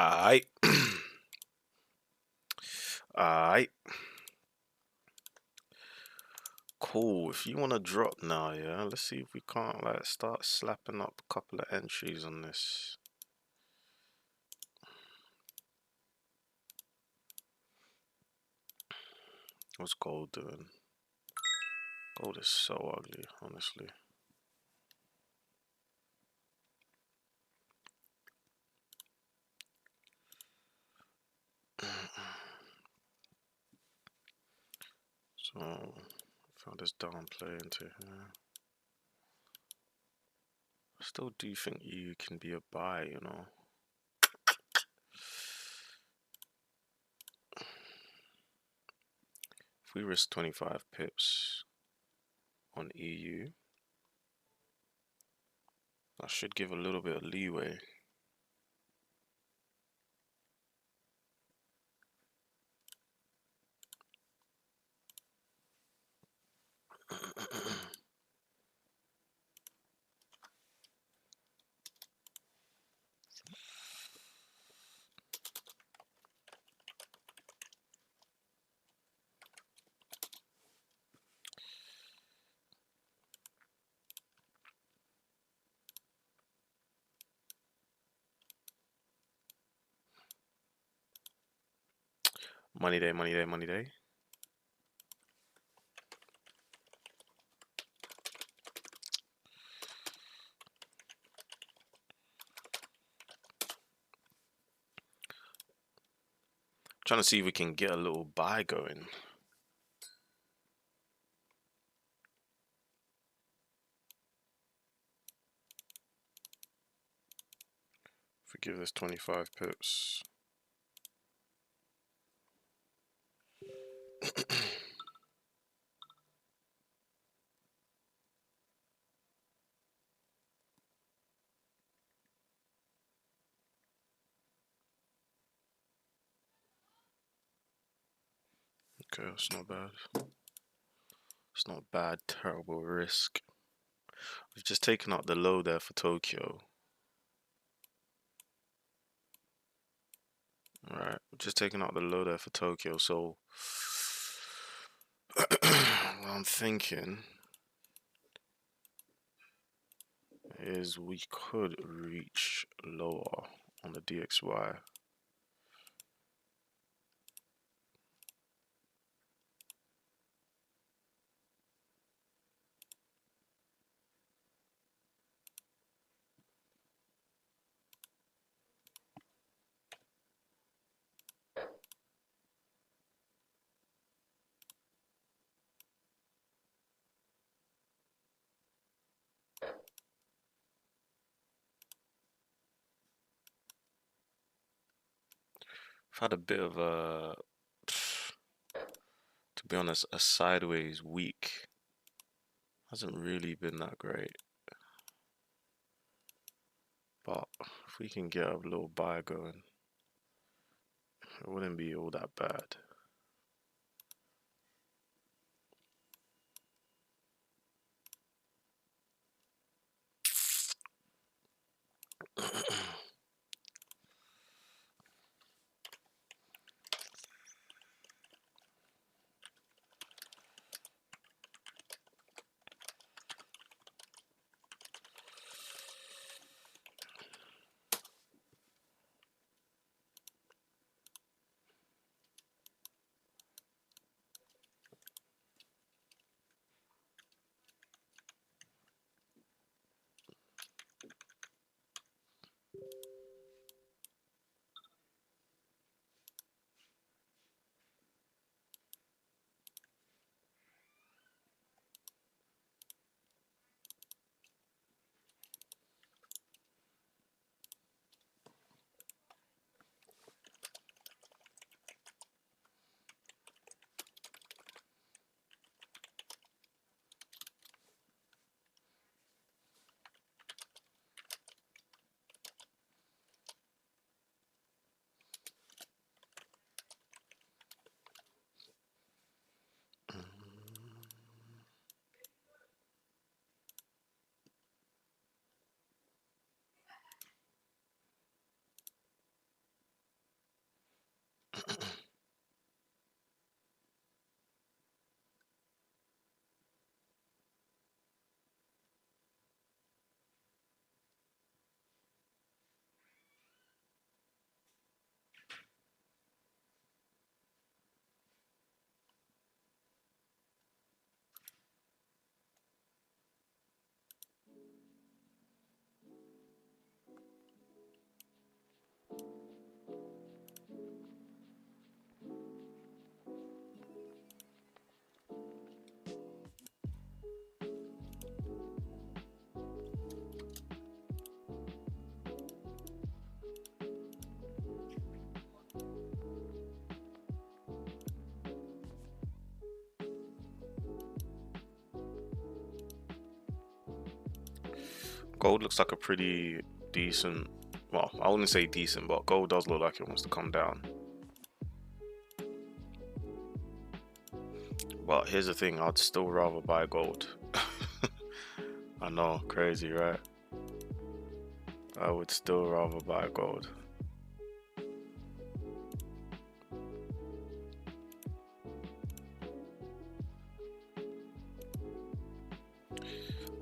Alright. Alright. Cool. If you want to drop now, yeah, let's see if we can't like start slapping up a couple of entries on this. What's gold doing? Gold is so ugly, honestly. So, found this downplay into here. I still do think you can be a buy, you know. If we risk 25 pips on EU, I should give a little bit of leeway. Money day, money day, money day. Trying to see if we can get a little buy going. If we give this 25 pips. Okay, that's not bad. It's not bad, terrible risk. We've just taken out the low there for Tokyo. Alright, we've just taken out the low there for Tokyo, so what I'm thinking is we could reach lower on the DXY. I've had a bit of a, to be honest, a sideways week. Hasn't really been that great. But if we can get a little buy going, it wouldn't be all that bad. Gold looks like a pretty decent, well, I wouldn't say decent, but gold does look like it wants to come down. But here's the thing, I'd still rather buy gold. I know, crazy, right? I would still rather buy gold.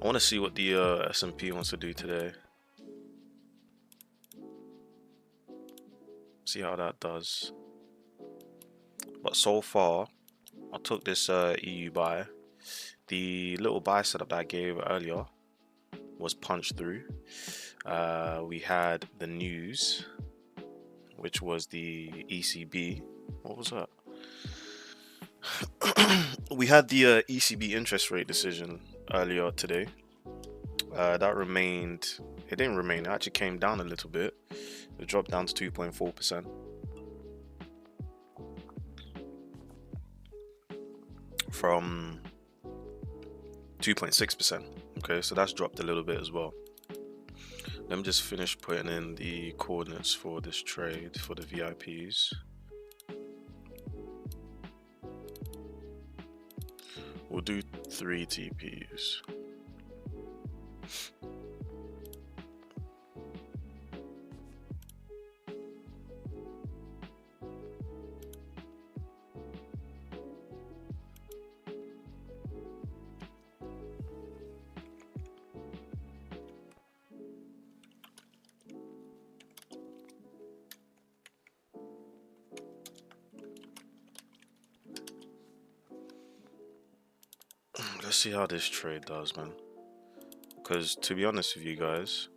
I want to see what the S&P wants to do today. See how that does. But so far, I took this EU buy. The little buy setup that I gave earlier was punched through. We had the news, which was the ECB. What was that? We had the ECB interest rate decision earlier today. That remained, it didn't remain, it actually came down a little bit. It dropped down to 2.4%. From 2.6%. Okay, so that's dropped a little bit as well. Let me just finish putting in the coordinates for this trade for the VIPs. We'll do 3 TPs. Let's see how this trade does, man. Because to be honest with you guys,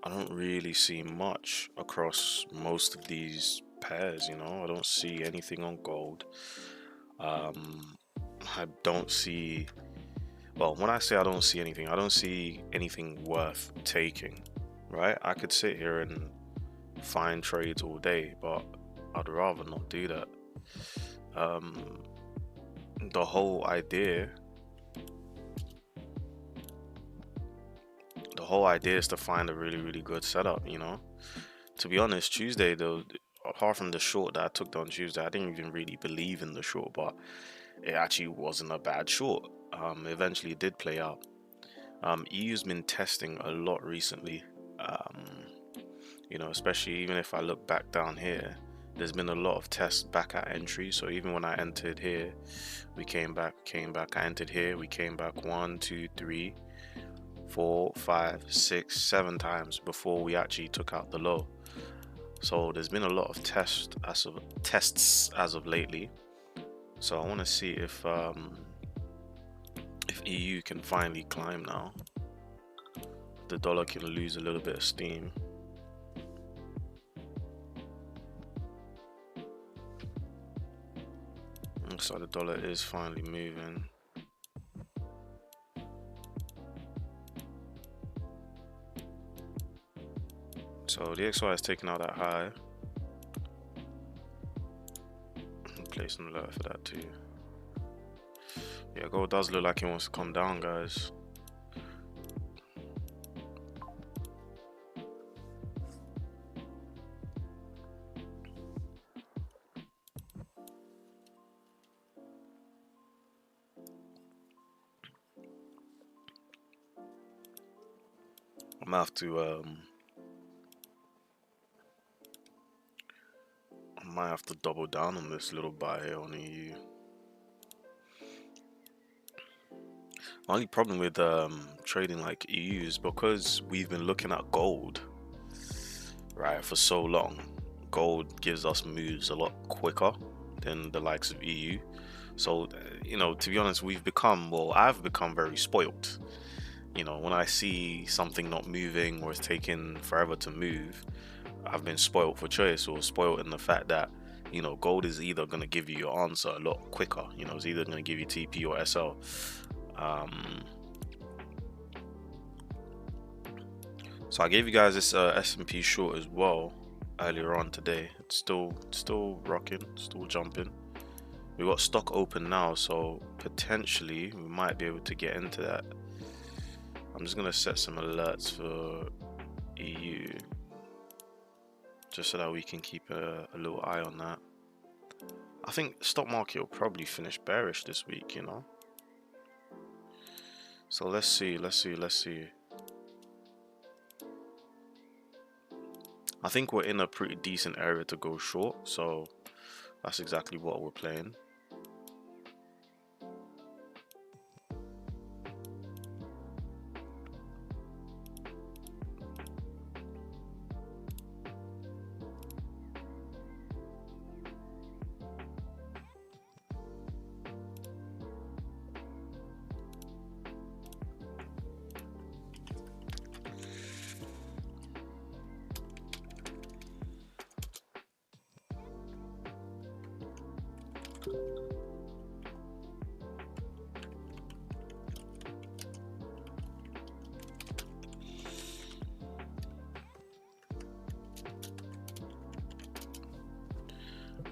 I don't really see much across most of these pairs, you know. I don't see anything on gold. I don't see, well, when I say I don't see anything, I don't see anything worth taking, right? I could sit here and find trades all day, but I'd rather not do that. The whole idea is to find a really good setup, you know. To be honest, Tuesday though, apart from the short that I took on Tuesday, I didn't even really believe in the short, but it actually wasn't a bad short. Eventually it did play out. EU's been testing a lot recently, you know, especially even if I look back down here, there's been a lot of tests back at entry. So even when I entered here, we came back, I entered here, we came back 1, 2, 3, 4, 5, 6, 7 times before we actually took out the low. So there's been a lot of tests as of lately. So I want to see if EU can finally climb now. The dollar can lose a little bit of steam. Looks like the dollar is finally moving. So the XY is taking out that high. Place an alert for that too. Yeah, gold does look like it wants to come down, guys. I might have to double down on this little buy here on EU. My only problem with trading like EU is because we've been looking at gold, right, for so long. Gold gives us moves a lot quicker than the likes of EU. So, you know, to be honest, I've become very spoiled. You know, when I see something not moving or it's taking forever to move, I've been spoiled for choice, or spoiled in the fact that, you know, gold is either going to give you your answer a lot quicker. You know, it's either going to give you TP or SL. So I gave you guys this S&P short as well earlier on today. It's still rocking, still jumping. We got stock open now, so potentially we might be able to get into that. I'm just gonna set some alerts for EU, just so that we can keep a little eye on that. I think the stock market will probably finish bearish this week, you know. So let's see. I think we're in a pretty decent area to go short, so that's exactly what we're playing.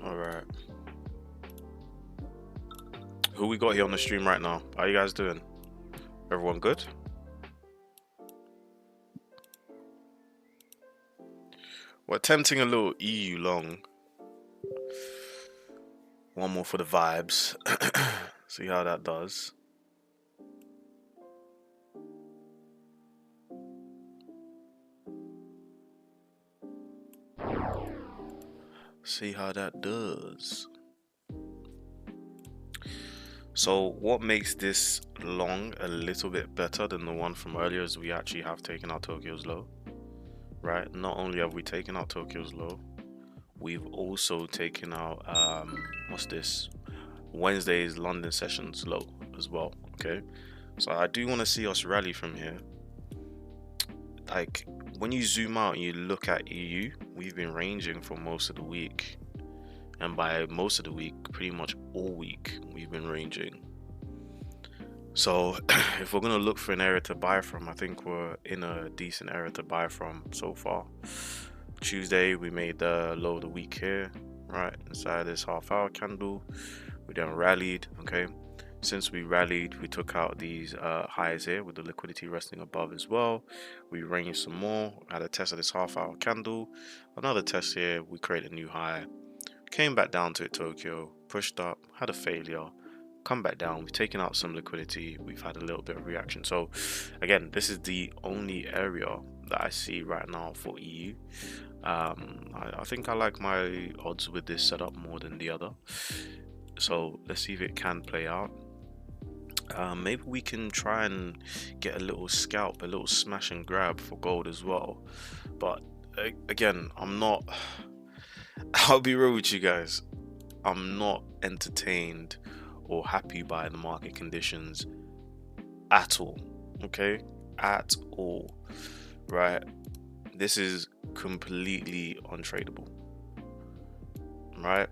Alright. Who we got here on the stream right now? How you guys doing? Everyone good? We're attempting a little EU long. One more for the vibes. See how that does. See how that does. So what makes this long a little bit better than the one from earlier is we actually have taken out Tokyo's low, right? Not only have we taken out Tokyo's low, we've also taken out what's this, Wednesday's London sessions low as well. Okay, so I do want to see us rally from here. Like when you zoom out and you look at EU, we've been ranging for most of the week, and by most of the week, pretty much all week, we've been ranging. So if we're gonna look for an area to buy from, I think we're in a decent area to buy from so far. Tuesday we made the low of the week here, right inside this half-hour candle. We then rallied. Okay, since we rallied, we took out these highs here with the liquidity resting above as well. We ranged some more, had a test of this half-hour candle, another test here, we created a new high, came back down to it, Tokyo, pushed up, had a failure, come back down, we've taken out some liquidity, we've had a little bit of reaction. So again, this is the only area that I see right now for EU. I think I like my odds with this setup more than the other, so let's see if it can play out. Maybe we can try and get a little scalp, a little smash and grab for gold as well, but again, I'll be real with you guys, I'm not entertained or happy by the market conditions at all. Okay, at all, right? This is completely untradeable, right?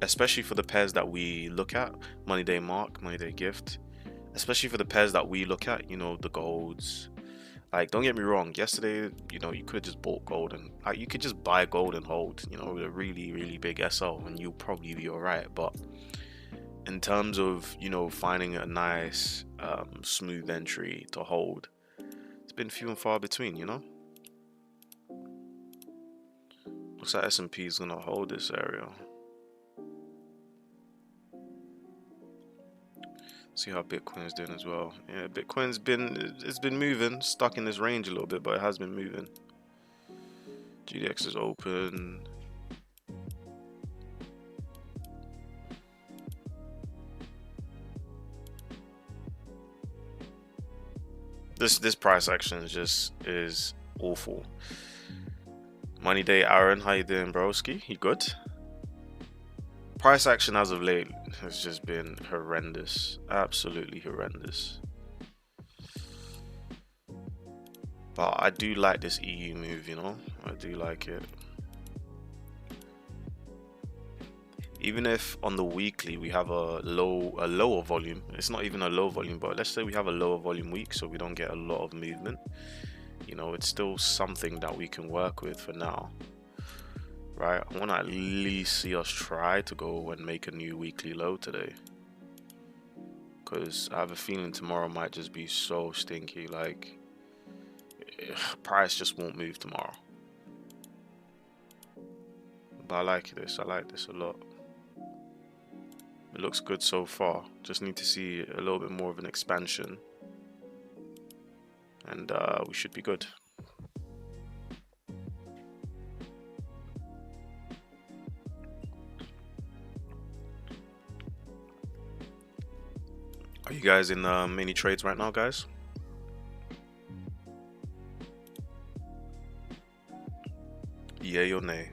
Especially for the pairs that we look at, money day mark, money day gift, especially for the pairs that we look at, you know, the golds. Like, don't get me wrong, yesterday, you know, you could have just bought gold and like you could just buy gold and hold, you know, with a really big SL and you'll probably be all right. But in terms of, you know, finding a nice smooth entry to hold, it's been few and far between, you know. Looks like S&P is gonna hold this area. See how Bitcoin is doing as well. Yeah, Bitcoin's been moving, stuck in this range a little bit, but it has been moving. GDX is open. This price action is awful. Money day Aaron, how you doing, broski? You good? Price action as of late has just been horrendous, absolutely horrendous. But I do like this EU move, you know, I do like it. Even if on the weekly we have a lower volume, it's not even a low volume, but let's say we have a lower volume week, so we don't get a lot of movement, you know, it's still something that we can work with for now. Right, I want to at least see us try to go and make a new weekly low today, because I have a feeling tomorrow might just be so stinky. Like, price just won't move tomorrow. But I like this. I like this a lot. It looks good so far. Just need to see a little bit more of an expansion, and we should be good. Are you guys in many trades right now, guys? Yay or nay?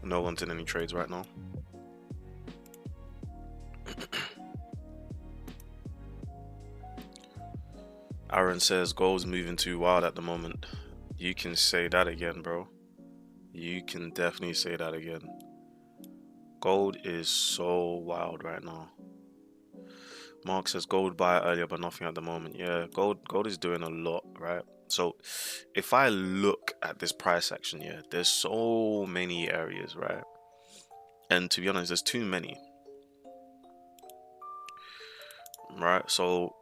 No one's in any trades right now. Aaron says gold's moving too wild at the moment. You can say that again, bro. You can definitely say that again. Gold is so wild right now. Mark says gold buy earlier but nothing at the moment. Yeah, gold is doing a lot, right? So if I look at this price action, yeah, there's so many areas, right? And to be honest, there's too many. Right, so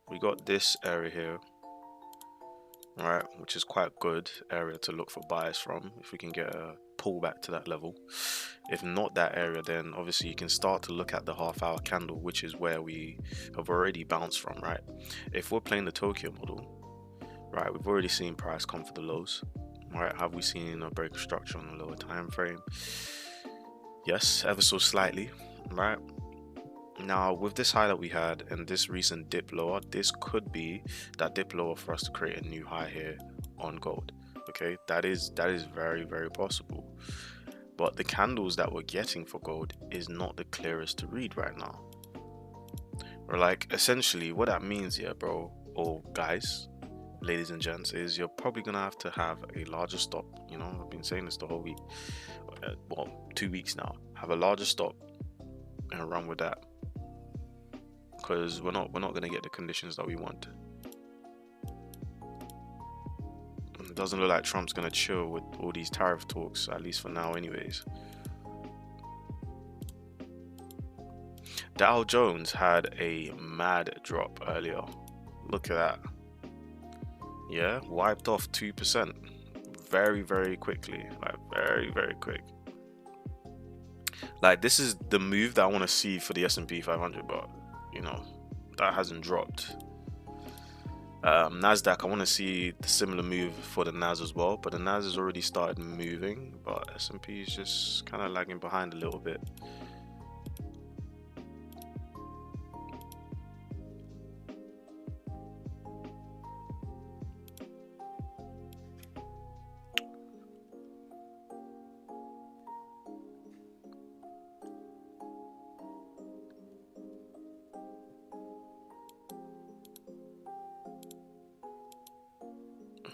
we got this area here, right, which is quite good area to look for buys from if we can get a pullback to that level. If not that area, then obviously you can start to look at the half-hour candle, which is where we have already bounced from, right? If we're playing the Tokyo model, right, we've already seen price come for the lows, right? Have we seen a break of structure on a lower time frame? Yes, ever so slightly, right? Now with this high that we had and this recent dip lower, this could be that dip lower for us to create a new high here on gold. Okay, that is very, very possible. But the candles that we're getting for gold is not the clearest to read right now. Or like essentially what that means here, bro, or guys, ladies and gents, is you're probably gonna have a larger stop. You know, I've been saying this the whole week, well, 2 weeks now. Have a larger stop and run with that, because we're not gonna get the conditions that we want. It doesn't look like Trump's gonna chill with all these tariff talks, at least for now anyways. Dow Jones had a mad drop earlier. Look at that. Yeah, wiped off 2% very, very quickly. Like very, very quick. Like this is the move that I want to see for the S&P 500, but you know, that hasn't dropped. Nasdaq, I want to see the similar move for the Nas as well, but the Nas has already started moving, but S&P is just kind of lagging behind a little bit.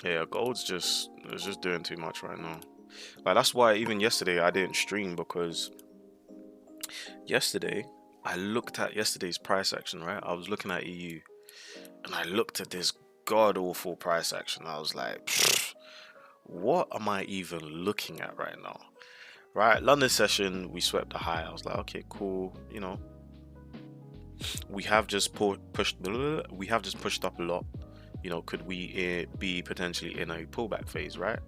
Yeah, gold's just doing too much right now. Like that's why even yesterday I didn't stream, because yesterday I looked at yesterday's price action, right? I was looking at EU and I looked at this god awful price action. I was like, what am I even looking at right now? Right, London session, we swept the high. I was like, okay, cool. You know, we have just pushed up a lot. You know, could we be potentially in a pullback phase, right?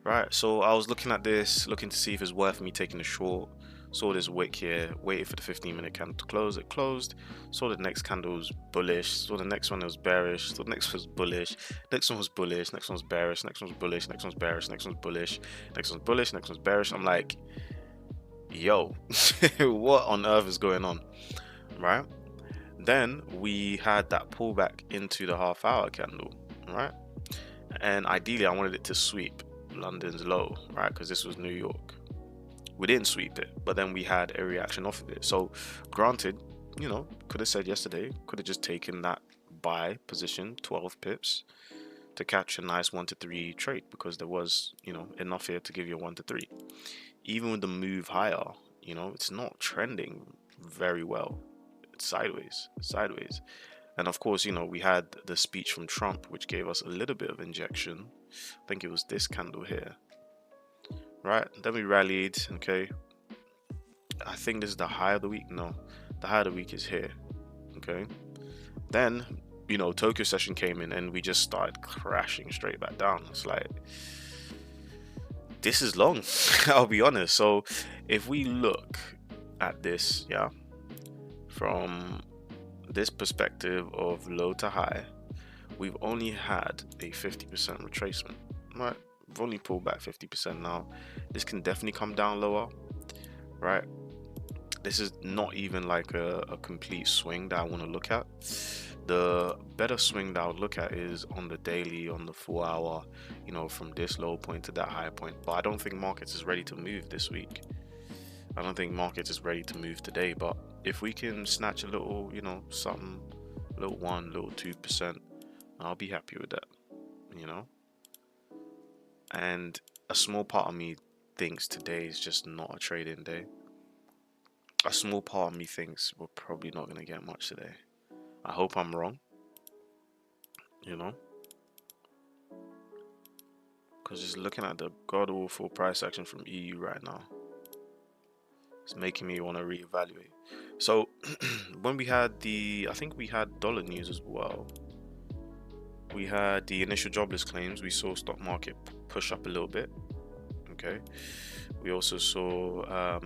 Right, so I was looking at this, looking to see if it's worth me taking a short. Saw this wick here, waited for the 15-minute candle to close. It closed. Saw the next candle was bullish. Saw the next one was bearish. Saw the next one was bullish. Next one was bullish. Next one was bearish. Next one was bullish. Next one's bearish. Next one's bullish. Next one's bullish. Next one's bearish. I'm like, yo, what on earth is going on, right? Then we had that pullback into the half-hour candle, right? And ideally, I wanted it to sweep London's low, right? Because this was New York. We didn't sweep it, but then we had a reaction off of it. So granted, you know, could have said yesterday, could have just taken that buy position, 12 pips, to catch a nice 1 to 3 trade, because there was, you know, enough here to give you a 1 to 3. Even with the move higher, you know, it's not trending very well. It's sideways. And of course, you know, we had the speech from Trump, which gave us a little bit of injection. I think it was this candle here, right? Then we rallied. Okay, I think this is the high of the week. No, the high of the week is here. Okay, then, you know, Tokyo session came in and we just started crashing straight back down. It's like, this is long. I'll be honest. So if we look at this, yeah, from this perspective of low to high, we've only had a 50% retracement, right? We've only pulled back 50% now. This can definitely come down lower, right? This is not even like a complete swing that I want to look at. The better swing that I would look at is on the daily, on the 4 hour, you know, from this low point to that high point. But I don't think markets is ready to move this week. I don't think markets is ready to move today. But if we can snatch a little, you know, something, little 1, little 2%, I'll be happy with that, you know. And a small part of me thinks today is just not a trading day. A small part of me thinks we're probably not going to get much today. I hope I'm wrong, you know, because just looking at the god awful price action from EU right now, it's making me want to reevaluate. So when we had I think we had dollar news as well. We had the initial jobless claims. We saw stock market push up a little bit. Okay, we also saw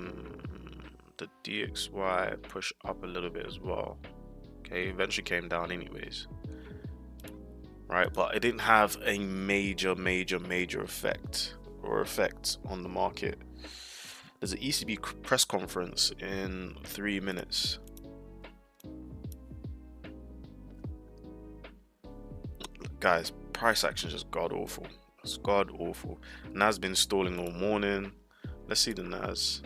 the DXY push up a little bit as well. Okay, eventually came down anyways, right? But it didn't have a major effect on the market. There's an ECB press conference in 3 minutes. Guys, price action is just god awful. It's god awful. Nas been stalling all morning. Let's see the Nas.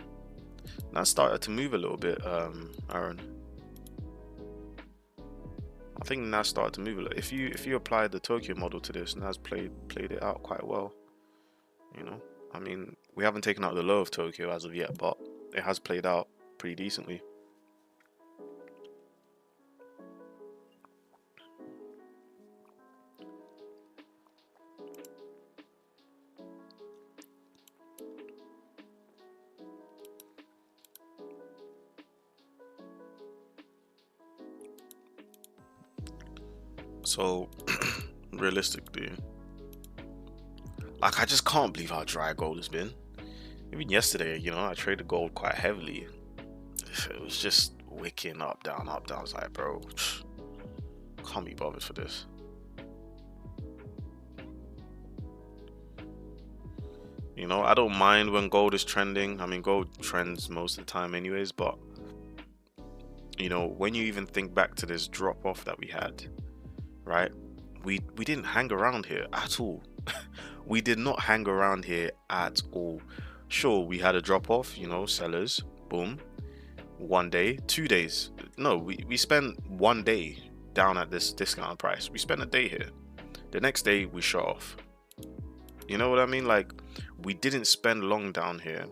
Nas started to move a little bit, Aaron. I think Nas started to move a little. If you apply the Tokyo model to this, Nas played it out quite well. You know, I mean, we haven't taken out the low of Tokyo as of yet, but it has played out pretty decently. So realistically, like, I just can't believe how dry gold has been. Even yesterday, you know, I traded gold quite heavily. It was just wicking up, down, up, down. I was like, bro, can't be bothered for this. You know, I don't mind when gold is trending. I mean, gold trends most of the time anyways, but you know, when you even think back to this drop off that we had, right? We didn't hang around here at all. We did not hang around here at all. Sure, we had a drop off, you know, sellers, boom. 1 day, 2 days. No, we spent 1 day down at this discounted price. We spent a day here. The next day we shut off. You know what I mean? Like, we didn't spend long down here.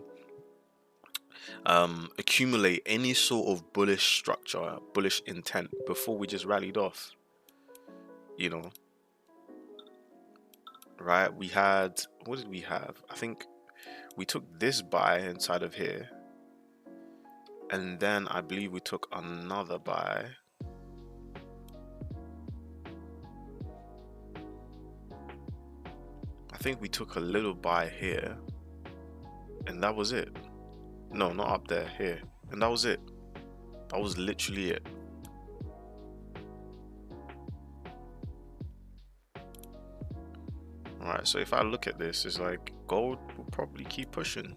Accumulate any sort of bullish structure, bullish intent before we just rallied off. You know, right? We had, what did we have? I think we took this buy inside of here, and then I believe we took another buy. I think we took a little buy here, and that was it. No, not up there, here, and that was it. That was literally it. Alright, so if I look at this, it's like gold will probably keep pushing.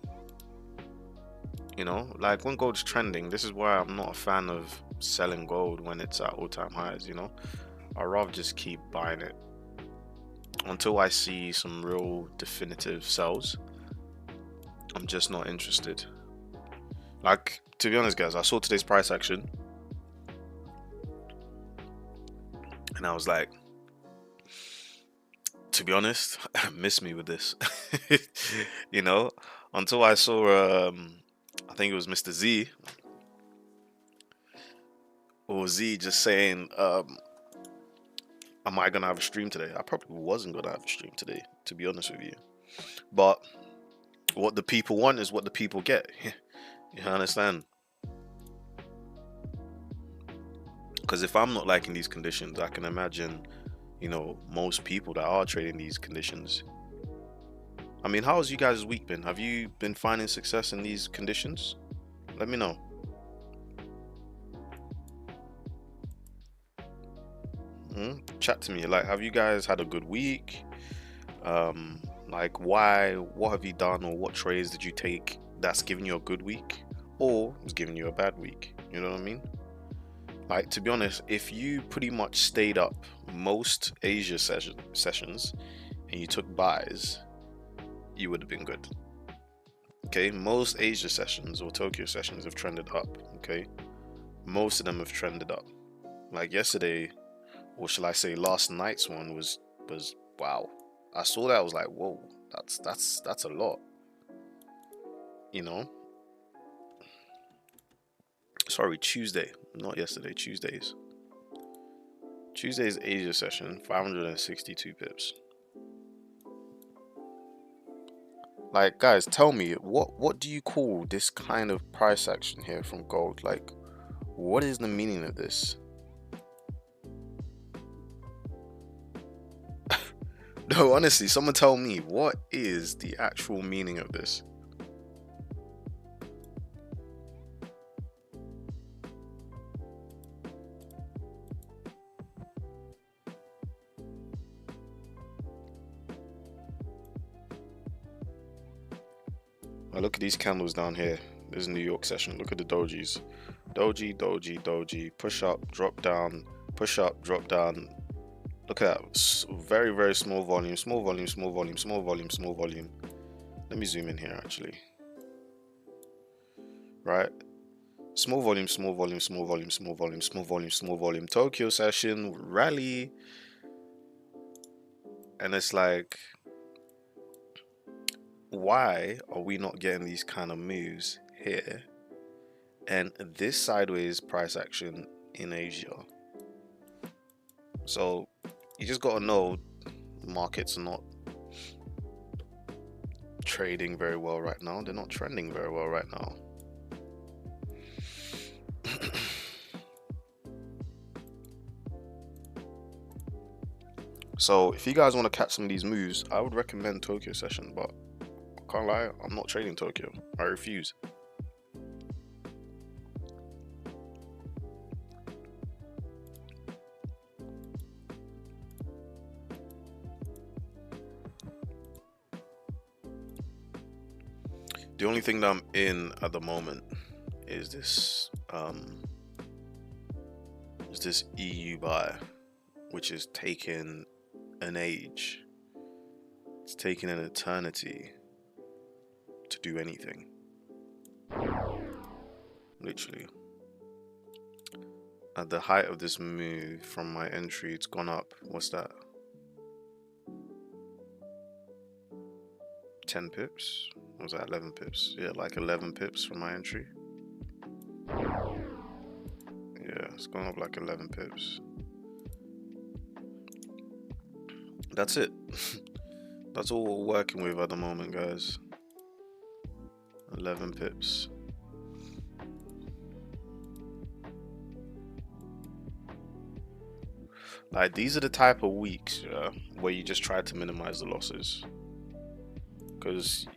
You know, like when gold's trending, this is why I'm not a fan of selling gold when it's at all-time highs, you know. I'd rather just keep buying it until I see some real definitive sells. I'm just not interested. Like, to be honest, guys, I saw today's price action and I was like, to be honest, miss me with this. You know, until I saw I think it was Mr. Z or Z just saying Am I gonna have a stream today? I probably wasn't gonna have a stream today, to be honest with you. But what the people want is what the people get. You understand? Because if I'm not liking these conditions, I can imagine, you know, most people that are trading these conditions. I mean, how's you guys' week been? Have you been finding success in these conditions? Let me know. Chat to me. Like, have you guys had a good week? Like, what have you done, or what trades did you take that's giving you a good week, or is giving you a bad week? You know what I mean? Like, to be honest, if you pretty much stayed up most Asia sessions and you took buys, you would have been good. Okay, most Asia sessions or Tokyo sessions have trended up. Okay, most of them have trended up. Like yesterday, or shall I say last night's one was wow. I saw that, I was like, whoa, that's a lot. You know? Sorry, Tuesday, not yesterday, Tuesday's Asia session, 562 pips. Like, guys, tell me, what do you call this kind of price action here from gold? Like, what is the meaning of this? No, honestly, someone tell me, what is the actual meaning of this? Now look at these candles down here. This is New York session. Look at the dojis. Doji, doji, doji. Push up, drop down. Push up, drop down. Look at that. Very, very small volume. Small volume, small volume, small volume, small volume. Let me zoom in here, actually. Right? Small volume, small volume, small volume, small volume, small volume, small volume. Tokyo session, rally. And it's like, why are we not getting these kind of moves here? And this sideways price action in Asia. So you just gotta know markets are not trading very well right now. They're not trending very well right now. So if you guys want to catch some of these moves, I would recommend Tokyo session, but I can't lie, I'm not trading Tokyo. I refuse. The only thing that I'm in at the moment is this EU buy, which is taking an age. It's taking an eternity to do anything. Literally. At the height of this move from my entry, it's gone up. What's that? 10 pips? Or was that 11 pips? Yeah, like 11 pips from my entry. Yeah, it's gone up like 11 pips. That's it. That's all we're working with at the moment, guys. 11 pips. Like, these are the type of weeks, yeah, where you just try to minimize the losses, because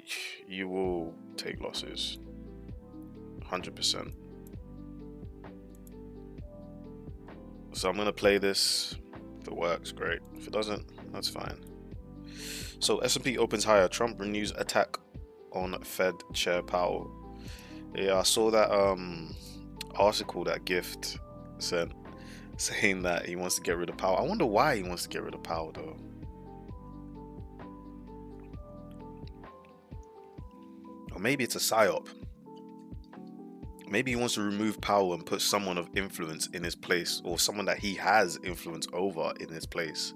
you will take losses 100%. So I'm gonna play this. If it works, great. If it doesn't, that's fine. So S&P opens higher. Trump renews attack on Fed Chair Powell. Yeah, I saw that article that Gift sent saying that he wants to get rid of Powell. I wonder why he wants to get rid of Powell though. Or maybe it's a psyop. Maybe he wants to remove Powell and put someone of influence in his place, or someone that he has influence over in his place.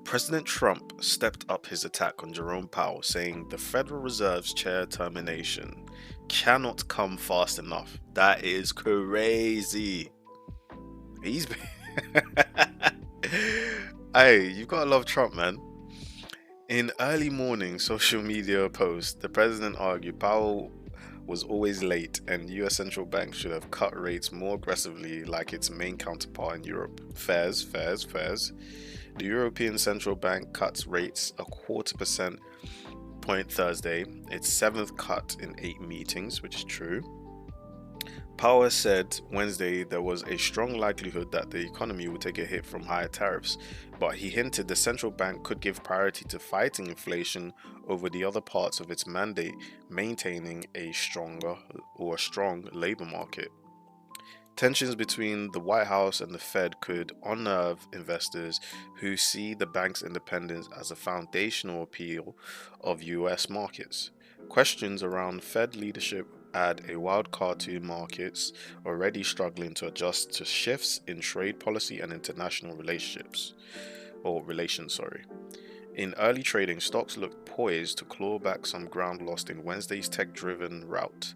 President Trump stepped up his attack on Jerome Powell, saying the Federal Reserve's chair termination cannot come fast enough. That is crazy. He's been Hey, you've got to love Trump, man. In early morning social media posts, the president argued Powell was always late and US central bank should have cut rates more aggressively like its main counterpart in Europe. Fairs. The European Central Bank cuts rates a quarter percent point Thursday, its seventh cut in 8 meetings, which is true. Powell said Wednesday there was a strong likelihood that the economy would take a hit from higher tariffs, but he hinted the central bank could give priority to fighting inflation over the other parts of its mandate, maintaining a strong labor market. Tensions between the White House and the Fed could unnerve investors who see the bank's independence as a foundational appeal of US markets. Questions around Fed leadership add a wild card to markets already struggling to adjust to shifts in trade policy and international relations. In early trading, stocks looked poised to claw back some ground lost in Wednesday's tech-driven rout.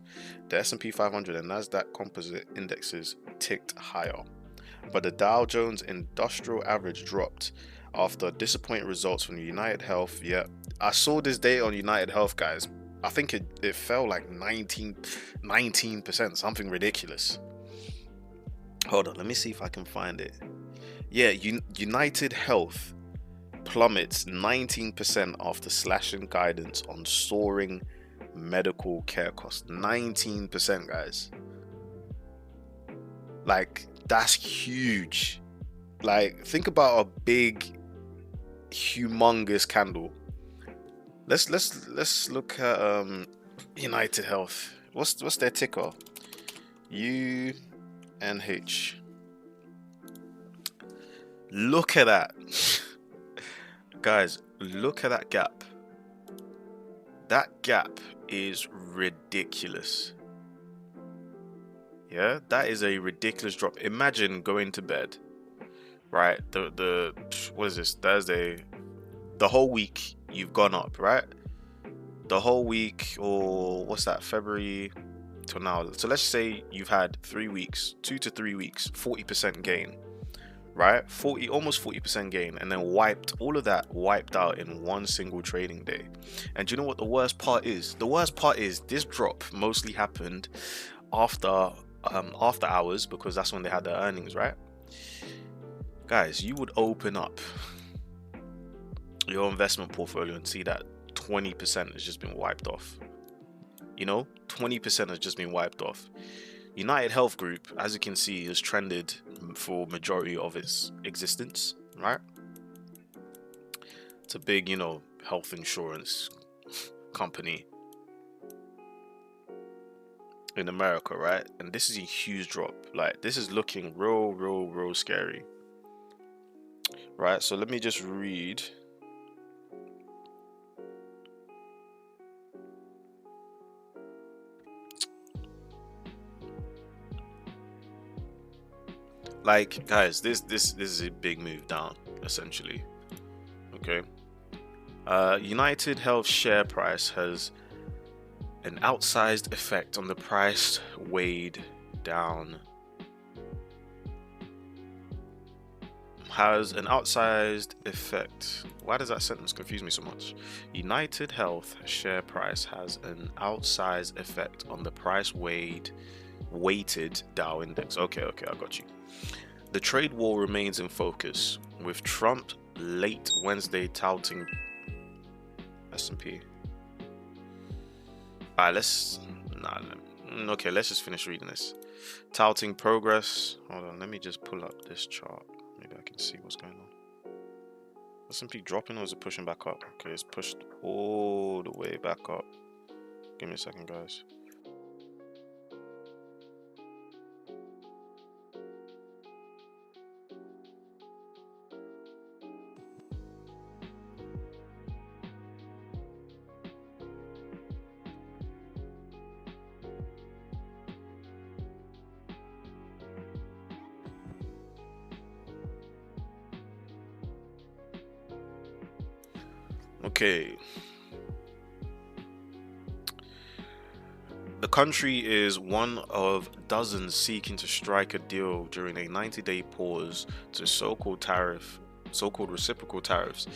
The S&P 500 and Nasdaq Composite indexes ticked higher, but the Dow Jones Industrial Average dropped after disappointing results from United Health. Yeah, I saw this data on United Health, guys. I think it fell like 19%, something ridiculous. Hold on, let me see if I can find it. Yeah, United Health plummets 19% after slashing guidance on soaring medical care costs. 19%, guys. Like, that's huge. Like, think about a big, humongous candle. Let's look at United Health. What's their ticker? UNH. Look at that. Guys, look at that gap. That gap is ridiculous. Yeah, that is a ridiculous drop. Imagine going to bed, right? The what is this, Thursday? The whole week you've gone up, right? The whole week, or what's that, February to now. So let's say you've had 3 weeks, 2 to 3 weeks, 40% gain. Right, almost 40% gain, and then all of that wiped out in one single trading day. And do you know what the worst part is? The worst part is this drop mostly happened after hours, because that's when they had their earnings, right? Guys, you would open up your investment portfolio and see that 20% has just been wiped off. 20% has just been wiped off. United Health Group, as you can see, has trended for majority of its existence, right? It's a big, health insurance company in America, right? And this is a huge drop. Like, this is looking real scary, right? So let me just read. Like, guys, this is a big move down, essentially. Okay. United Health share price has an outsized effect on the price weighed down. Has an outsized effect. Why does that sentence confuse me so much? United Health share price has an outsized effect on the price weighted Dow index. Okay, I got you. The trade war remains in focus, with Trump late Wednesday touting S&P. Alright, let's just finish reading this. Touting progress. Hold on, let me just pull up this chart. Maybe I can see what's going on. S&P dropping, or is it pushing back up? Okay, it's pushed all the way back up. Give me a second, guys. Okay. The country is one of dozens seeking to strike a deal during a 90-day pause to so-called reciprocal tariffs.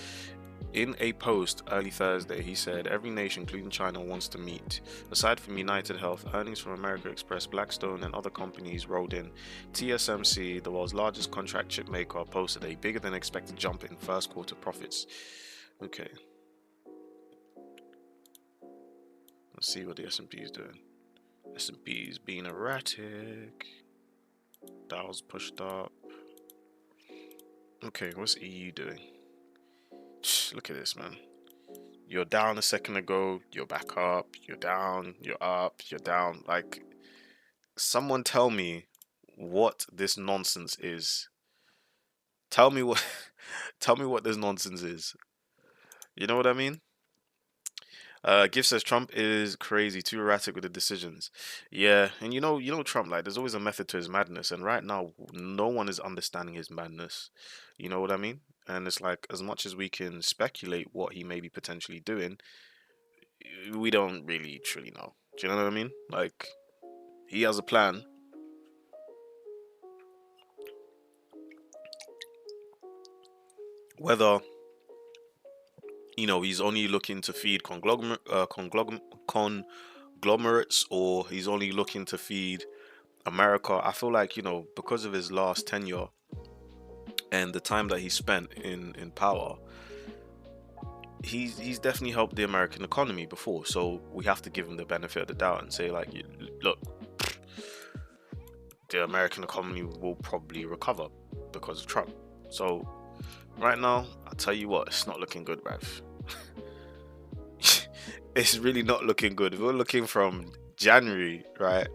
In a post early Thursday, he said every nation, including China, wants to meet. Aside from United Health, earnings from American Express, Blackstone, and other companies rolled in. TSMC, the world's largest contract chip maker, posted a bigger than expected jump in first quarter profits. Okay. Let's see what the S&P is doing. S&P is being erratic. Dow's pushed up. Okay, what's EU doing? Look at this, man. You're down a second ago, you're back up, you're down, you're up, you're down. Like, someone tell me what this nonsense is. Tell me what tell me what this nonsense is. You know what I mean? Gift says Trump is crazy, too erratic with the decisions. Yeah, and you know Trump, like there's always a method to his madness, and right now no one is understanding his madness. You know what I mean? And it's like as much as we can speculate what he may be potentially doing, we don't really truly know. Do you know what I mean? Like he has a plan. Whether he's only looking to feed conglomerates, or he's only looking to feed America. I feel like because of his last tenure and the time that he spent in power, he's definitely helped the American economy before. So we have to give him the benefit of the doubt and say like, look, the American economy will probably recover because of Trump. So right now, I'll tell you what, it's not looking good, bruv. It's really not looking good. If we're looking from January, right?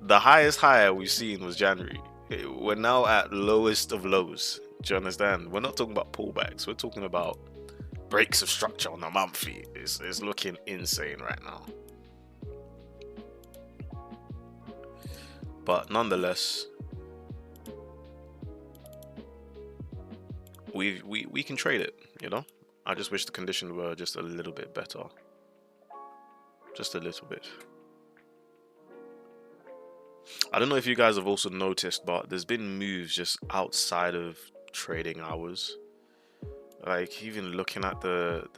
The highest high we've seen was January. We're now at lowest of lows. Do you understand? We're not talking about pullbacks. We're talking about breaks of structure on the monthly. It's looking insane right now. But nonetheless, we can trade it, I just wish the conditions were just a little bit better. Just a little bit. I don't know if you guys have also noticed, but there's been moves just outside of trading hours. Like even looking at the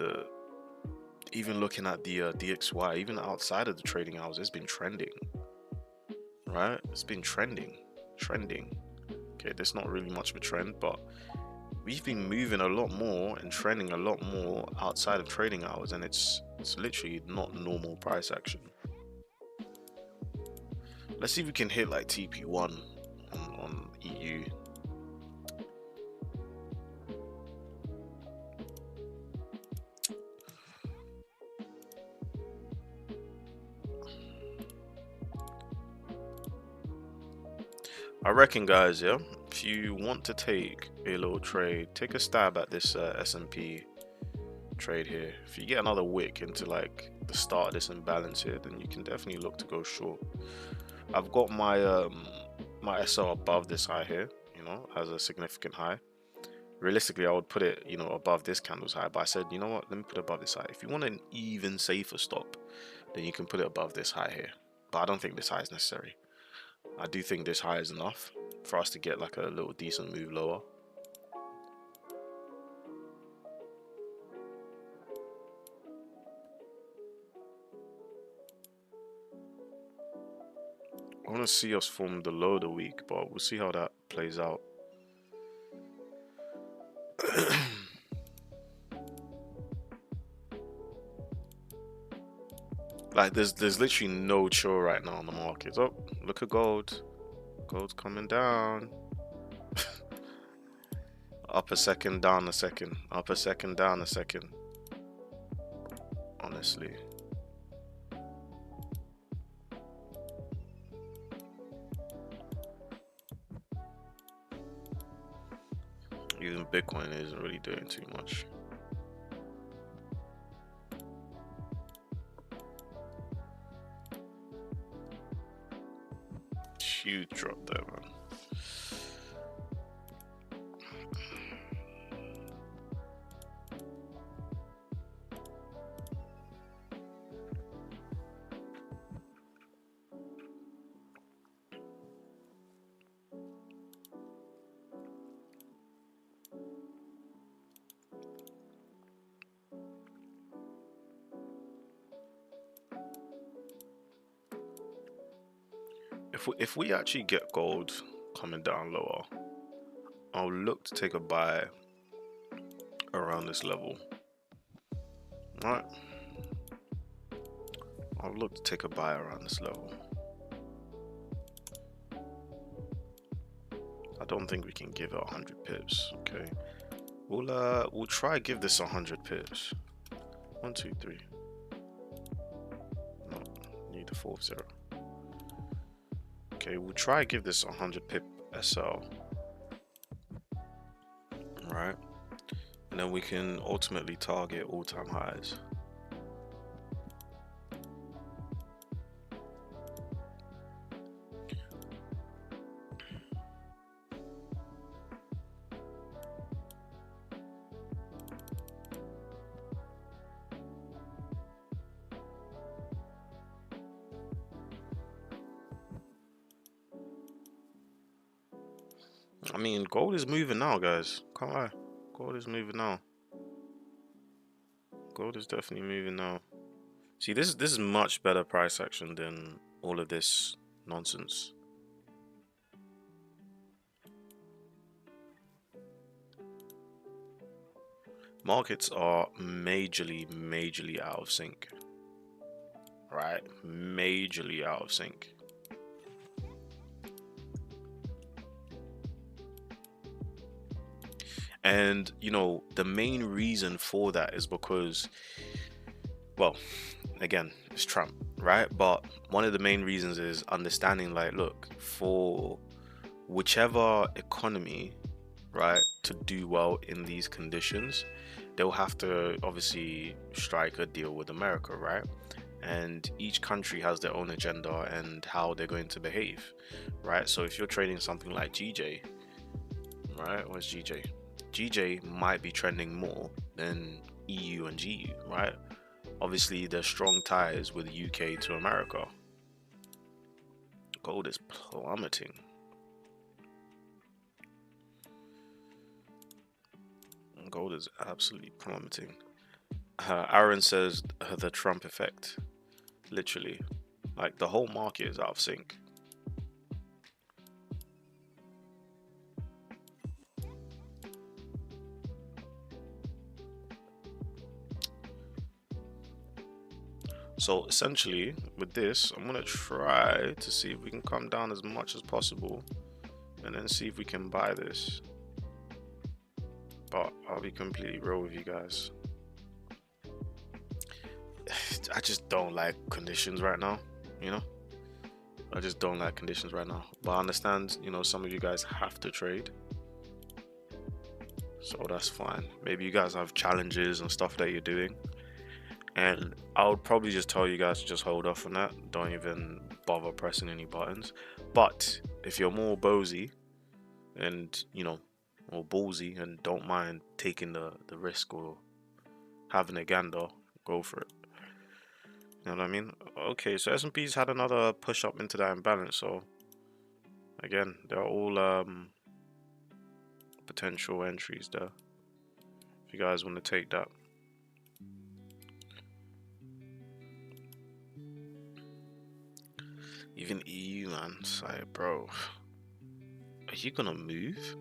DXY, even outside of the trading hours, it's been trending. Right? It's been trending. Okay, there's not really much of a trend, but we've been moving a lot more and trending a lot more outside of trading hours, and it's literally not normal price action. Let's see if we can hit like TP1 on EU. I reckon, guys, yeah, if you want to take a little trade, take a stab at this S&P trade here. If you get another wick into like the start of this imbalance here, then you can definitely look to go short. I've got my my SL above this high here, as a significant high. Realistically, I would put it, above this candle's high, but I said, you know what, let me put it above this high. If you want an even safer stop, then you can put it above this high here. But I don't think this high is necessary. I do think this high is enough for us to get like a little decent move lower. I want to see us form the low of the week, but we'll see how that plays out. Like there's literally no chill right now on the market. Oh, look at gold. Gold's coming down. Up a second, down a second. Up a second, down a second. Honestly. Even Bitcoin isn't really doing too much. Huge drop there, man. if we actually get gold coming down lower, I'll look to take a buy around this level. Right, I'll look to take a buy around this level. I don't think we can give it 100 pips. Okay, we'll try give this 100 pips. 1, 2, 3. No, need the 4-0. Okay, we'll try give this 100 pip SL. Right, and then we can ultimately target all-time highs. I mean, gold is moving now, guys. Can't lie. Gold is moving now. Gold is definitely moving now. See, this is much better price action than all of this nonsense. Markets are majorly out of sync. Right? Majorly out of sync. And, you know, the main reason for that is because, well, again, it's Trump, right? But one of the main reasons is understanding, like, look, for whichever economy, right, to do well in these conditions, they'll have to obviously strike a deal with America, right? And each country has their own agenda and how they're going to behave, right? So if you're trading something like GJ, right? Where's GJ? GJ might be trending more than EU and GU, right? Obviously, there's strong ties with UK to America. Gold is plummeting. Gold is absolutely plummeting. Aaron says the Trump effect. Literally. Like, the whole market is out of sync. So essentially, with this, I'm gonna try to see if we can come down as much as possible and then see if we can buy this. But I'll be completely real with you guys. I just don't like conditions right now, you know? I just don't like conditions right now. But I understand, you know, some of you guys have to trade. So that's fine. Maybe you guys have challenges and stuff that you're doing. And I would probably just tell you guys to just hold off on that. Don't even bother pressing any buttons. But if you're more ballsy and, you know, or ballsy and don't mind taking the risk or having a gander, go for it. You know what I mean? Okay, so S&P's had another push up into that imbalance. So again, they're all potential entries there if you guys want to take that. Even EU, man, it's like, bro, are you gonna move?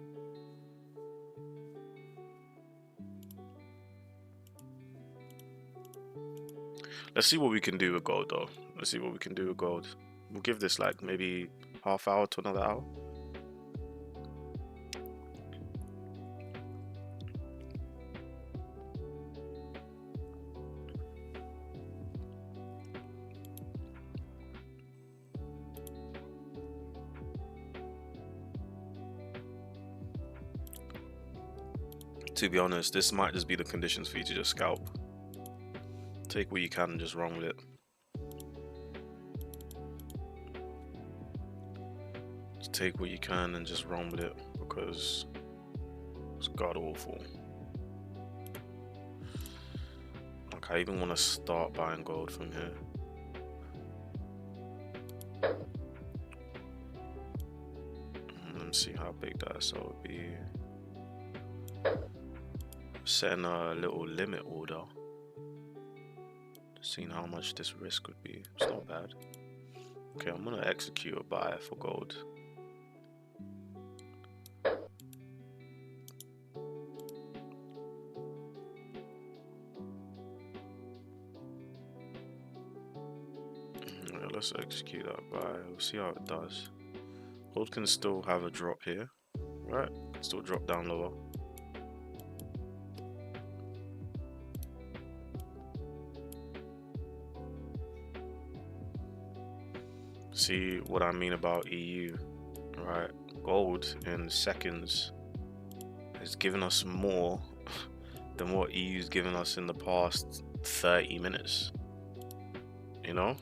Let's see what we can do with gold, though. Let's see what we can do with gold. We'll give this like maybe half hour to another hour. To be honest, this might just be the conditions for you to just scalp. Take what you can and just run with it. Just take what you can and just run with it because it's god awful. Like, I even want to start buying gold from here. Let's see how big that SL would be. Setting a little limit order. Seeing how much this risk would be. It's not bad. Okay, I'm gonna execute a buy for gold. Yeah, let's execute that buy. We'll see how it does. Gold can still have a drop here, right? Still drop down lower. See what I mean about EU, right? Gold in seconds has given us more than what EU's given us in the past 30 minutes, you know?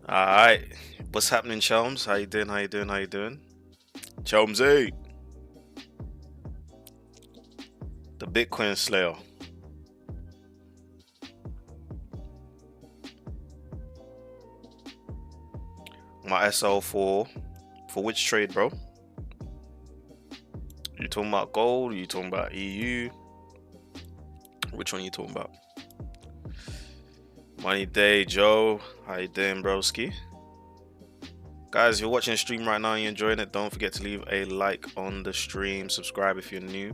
Alright, what's happening, Chelms? How you doing? How you doing? How you doing? Chelmsy, the Bitcoin Slayer. My SL for which trade, bro? You talking about gold? You talking about EU? Which one you talking about? Money Day, Joe. How you doing, broski? Guys, if you're watching the stream right now and you're enjoying it, don't forget to leave a like on the stream. Subscribe if you're new.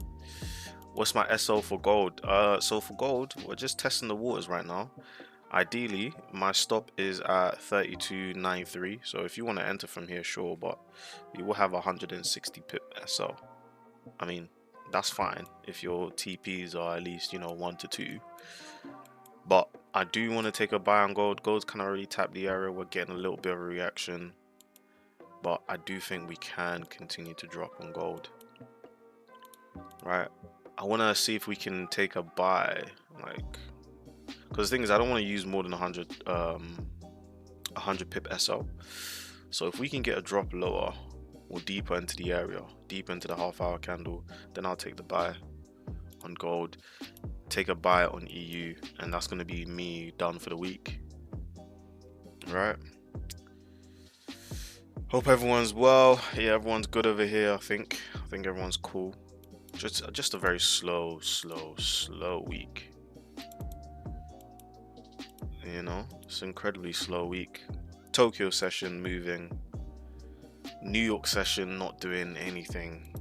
What's my SO for gold? So for gold, we're just testing the waters right now. Ideally, my stop is at 32.93. So if you want to enter from here, sure, but you will have 160 pip SO. I mean, that's fine if your TPs are at least, 1 to 2. But I do want to take a buy on gold. Gold's kind of already tapped the area. We're getting a little bit of a reaction. But I do think we can continue to drop on gold. Right. I want to see if we can take a buy. Because the thing is, I don't want to use more than 100 100 pip SL. So if we can get a drop lower or deeper into the area, deeper into the half-hour candle, then I'll take the buy on gold, take a buy on EU, and that's going to be me done for the week. Right. Hope everyone's well. Yeah, everyone's good over here. I think everyone's cool. Just a very slow week. You know, it's an incredibly slow week. Tokyo session moving. New York session not doing anything.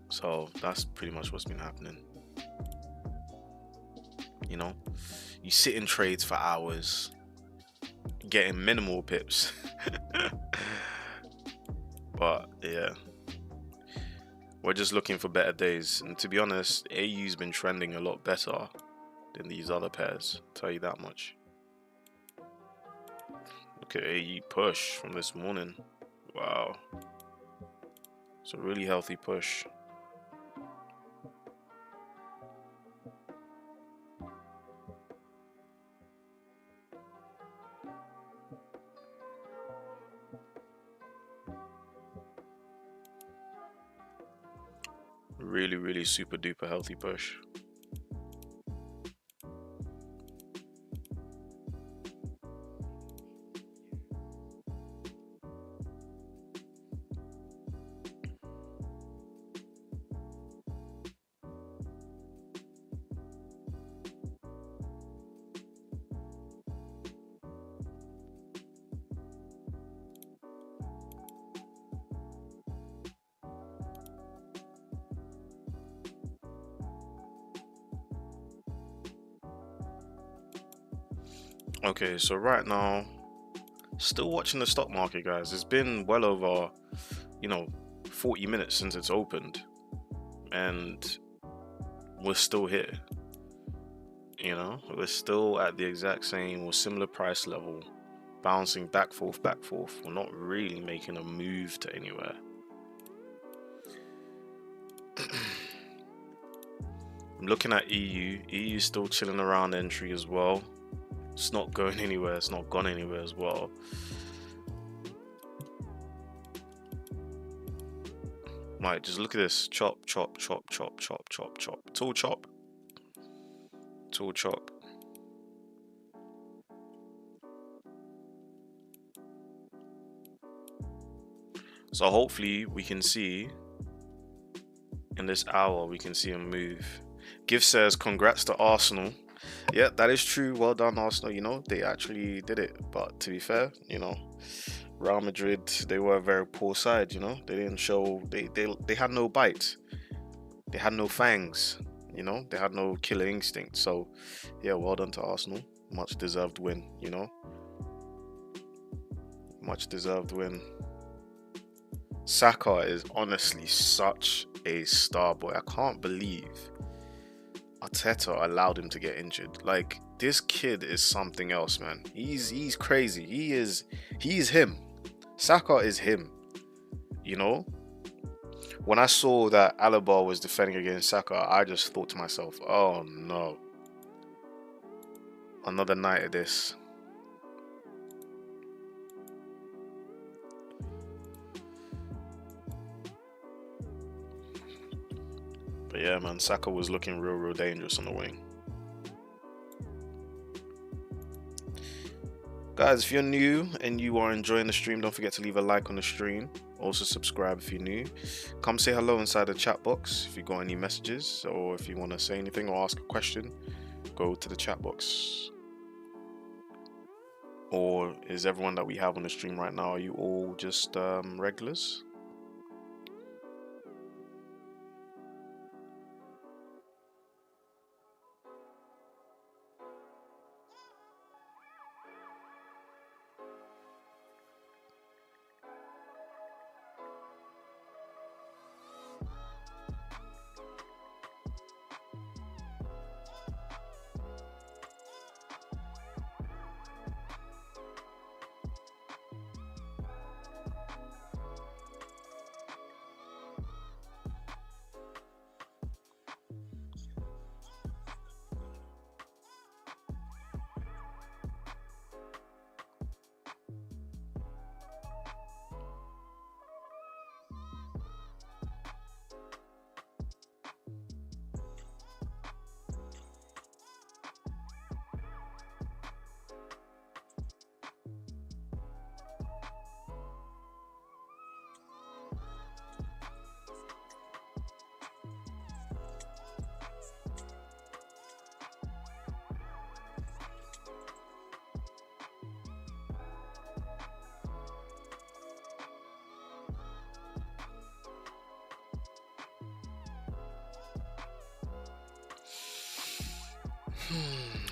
So that's pretty much what's been happening. You know, you sit in trades for hours, getting minimal pips. But yeah, we're just looking for better days. And to be honest, AU's been trending a lot better than these other pairs, I'll tell you that much. Look at AU push from this morning. Wow, it's a really healthy push. Really super duper healthy push. Okay, so right now, still watching the stock market, guys. It's been well over, 40 minutes since it's opened, and we're still here. You know, we're still at the exact same or similar price level, bouncing back forth. We're not really making a move to anywhere. I'm looking at EU. EU is still chilling around entry as well. It's not going anywhere. It's not gone anywhere as well. Right, just look at this. Chop. It's all chop. It's all chop. So hopefully we can see in this hour, we can see a move. Gift says, congrats to Arsenal. Yeah, that is true. Well done, Arsenal. You know, they actually did it. But to be fair, you know, Real Madrid, they were a very poor side, you know. They didn't show, they had no bite. They had no fangs, you know. They had no killer instinct. So, yeah, well done to Arsenal. Much deserved win, you know. Much deserved win. Saka is honestly such a star boy. I can't believe Arteta allowed him to get injured. Like, this kid is something else, man. He's crazy. He is him. Saka is him. You know? When I saw that Alaba was defending against Saka, I just thought to myself, oh no. Another night of this. But yeah, man, Saka was looking real dangerous on the wing. Guys, if you're new and you are enjoying the stream, don't forget to leave a like on the stream. Also subscribe if you're new. Come say hello inside the chat box if you got any messages, or if you want to say anything or ask a question, go to the chat box. Or is everyone that we have on the stream right now, are you all just regulars?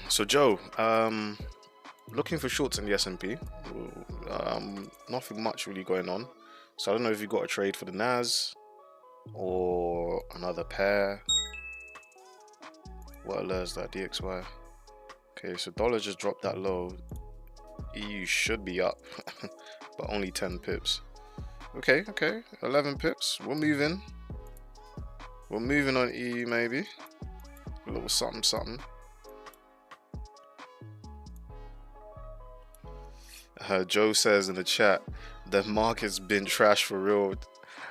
So Joe, looking for shorts in the S&P. Nothing much really going on. So I don't know if you got a trade for the NAS or another pair. What alerts that DXY? Okay, so dollar just dropped that low. EU should be up, but only 10 pips. Okay, 11 pips. We're moving. We're moving on EU maybe. A little something, something. Joe says in the chat, the market's been trash for real.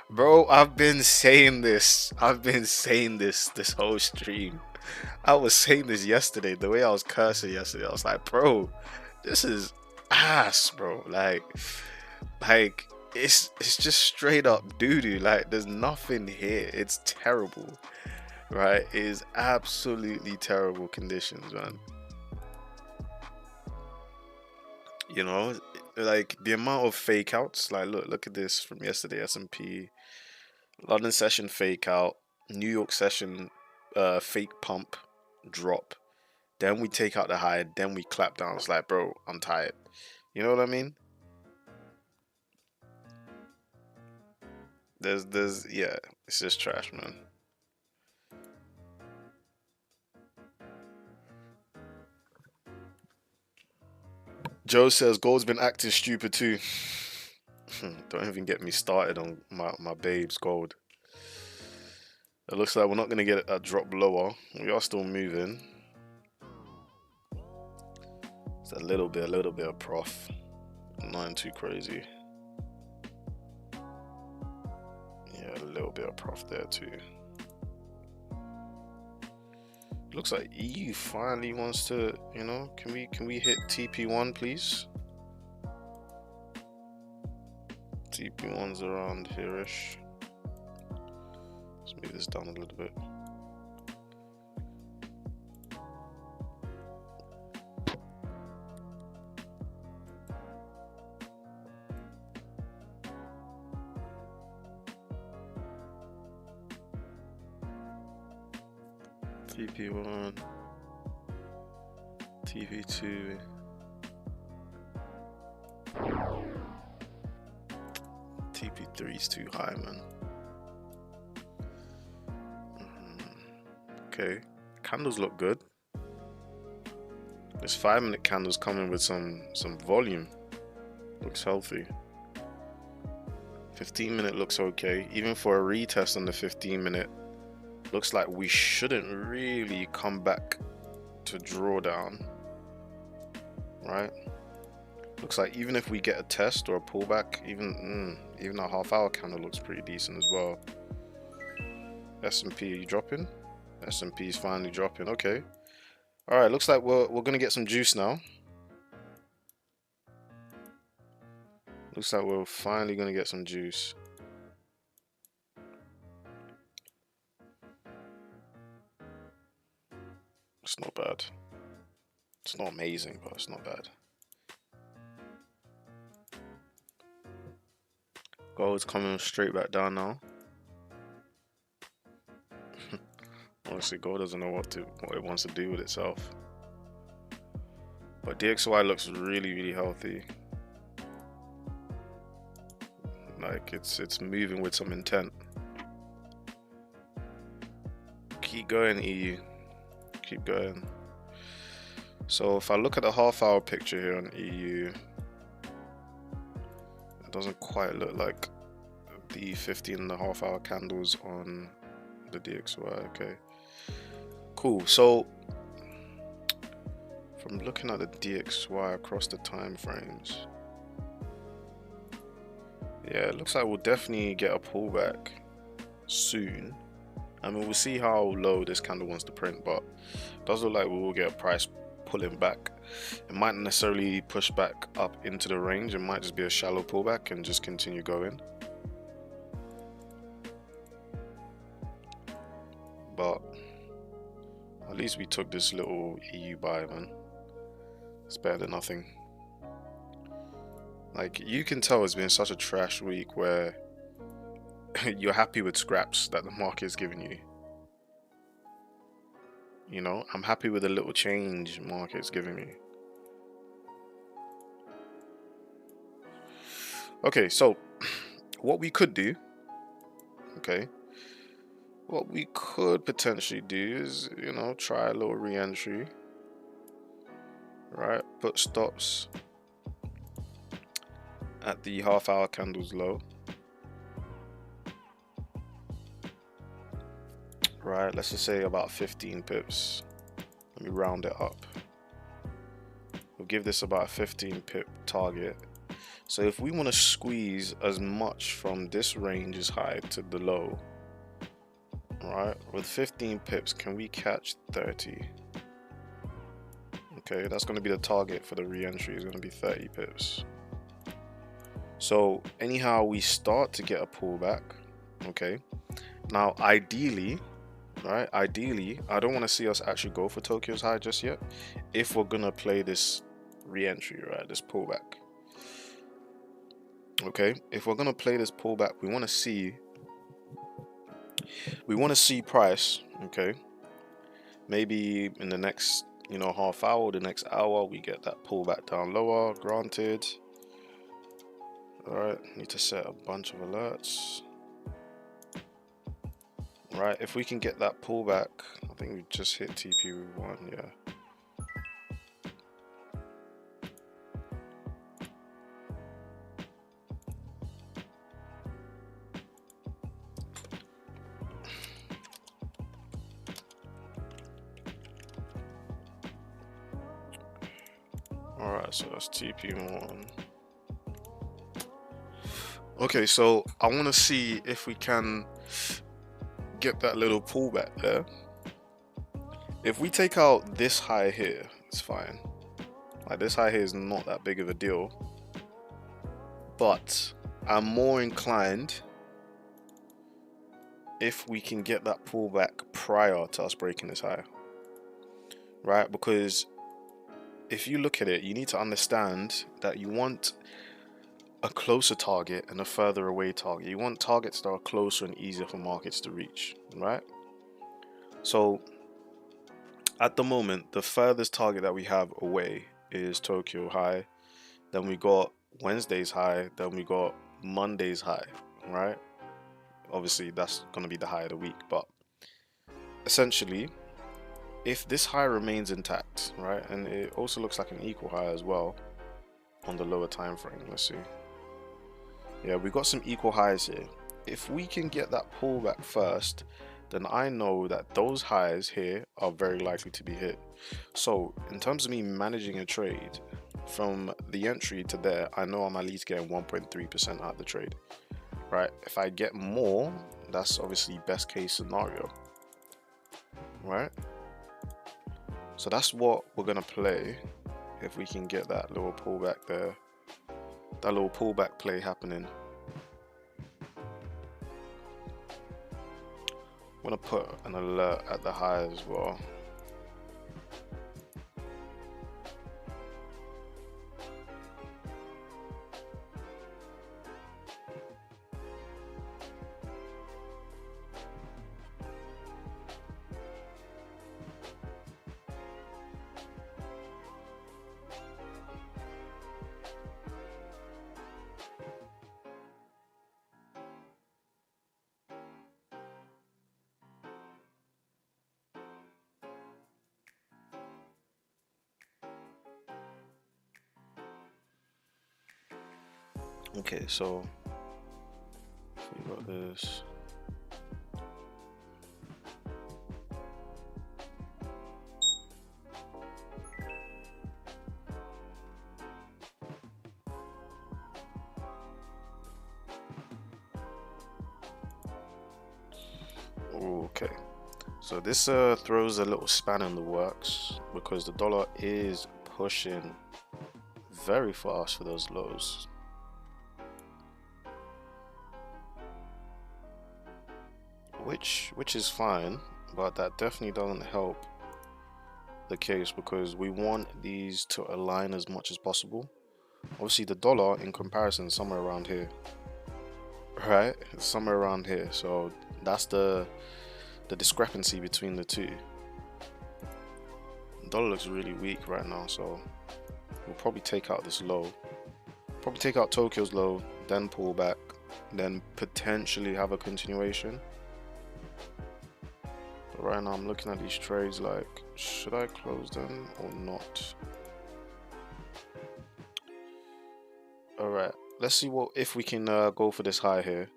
Bro, I've been saying this. This whole stream. I was saying this yesterday. The way I was cursing yesterday, I was like, bro, this is ass, bro. Like it's just straight up doo-doo. Like, there's nothing here. It's terrible, right? It is absolutely terrible conditions, man. You know, like the amount of fake outs. Like, look at this from yesterday. S&P, London session fake out, New York session fake pump, drop. Then we take out the high, then we clap down. It's like, bro, I'm tired. You know what I mean? Yeah, it's just trash, man. Joe says gold's been acting stupid too. Don't even get me started on my babes gold. It looks like we're not gonna get a drop lower. We are still moving. It's a little bit of prof. Nothing too crazy. Yeah, a little bit of prof there too. Looks like EU finally wants to, you know, can we hit TP1 please? TP1's around here-ish. Let's move this down a little bit. TP1, TP2. TP3 is too high, man. Okay, candles look good. This 5-minute candle's coming with some volume. Looks healthy. 15-minute looks okay. Even for a retest on the 15-minute, looks like we shouldn't really come back to drawdown, right? Looks like even if we get a test or a pullback, even a half-hour candle looks pretty decent as well. S&P, are you dropping? S&P is finally dropping. Okay. All right. Looks like we're gonna get some juice now. Looks like we're finally gonna get some juice. It's not bad. It's not amazing, but it's not bad. Gold's coming straight back down now. Honestly, gold doesn't know what it wants to do with itself. But DXY looks really healthy. Like it's moving with some intent. Keep going, EU. Keep going. So if I look at the half-hour picture here on EU, it doesn't quite look like the 15.5-hour candles on the DXY. Okay, cool. So from looking at the DXY across the time frames, yeah, it looks like we'll definitely get a pullback soon. I mean, we'll see how low this candle wants to print, but it does look like we will get a price pulling back. It might not necessarily push back up into the range. It might just be a shallow pullback and just continue going. But at least we took this little EU buy, man. It's better than nothing. Like, you can tell it's been such a trash week where you're happy with scraps that the market is giving you. You know, I'm happy with the little change market's giving me. Okay, so what we could do, okay, what we could potentially do is, you know, try a little re-entry, right? Put stops at the half-hour candles low, right? Let's just say about 15 pips. Let me round it up. We'll give this about a 15 pip target. So if we want to squeeze as much from this range's high to the low, right, with 15 pips, can we catch 30? Okay, that's going to be the target for the re-entry, is going to be 30 pips. So anyhow, we start to get a pullback. Okay, now ideally, right, ideally, I don't want to see us actually go for Tokyo's high just yet if we're going to play this re-entry, right, this pullback. Okay, if we're gonna play this pullback, we want to see price. Okay, maybe in the next, you know, half hour, the next hour, we get that pullback down lower. Granted. All right, need to set a bunch of alerts. Right, if we can get that pullback, I think we just hit TP1. Yeah. Alright, so that's TP1. Okay, so I want to see if we can get that little pullback there. If we take out this high here, it's fine. Like, this high here is not that big of a deal. But I'm more inclined if we can get that pullback prior to us breaking this high. Right? Because if you look at it, you need to understand that you want a closer target and a further away target. You want targets that are closer and easier for markets to reach, right? So at the moment, the furthest target that we have away is Tokyo high. Then we got Wednesday's high. Then we got Monday's high, right? Obviously, that's going to be the high of the week. But essentially, if this high remains intact, right, and it also looks like an equal high as well on the lower time frame. Let's see. Yeah, we got some equal highs here. If we can get that pullback first, then I know that those highs here are very likely to be hit. So in terms of me managing a trade, from the entry to there, I know I'm at least getting 1.3% out of the trade, right? If I get more, that's obviously best case scenario, right? So that's what we're gonna play if we can get that little pullback there, that little pullback play happening. I'm gonna put an alert at the high as well. Okay, so we got this. Okay, so this throws a little span in the works because the dollar is pushing very fast for those lows. Which is fine, but that definitely doesn't help the case because we want these to align as much as possible. Obviously the dollar in comparison is somewhere around here, right? It's somewhere around here, so that's the discrepancy between the two. Dollar looks really weak right now, so we'll probably take out this low. Probably take out Tokyo's low, then pull back, then potentially have a continuation. But right now I'm looking at these trades like, should I close them or not? Alright, let's see what if we can go for this high here.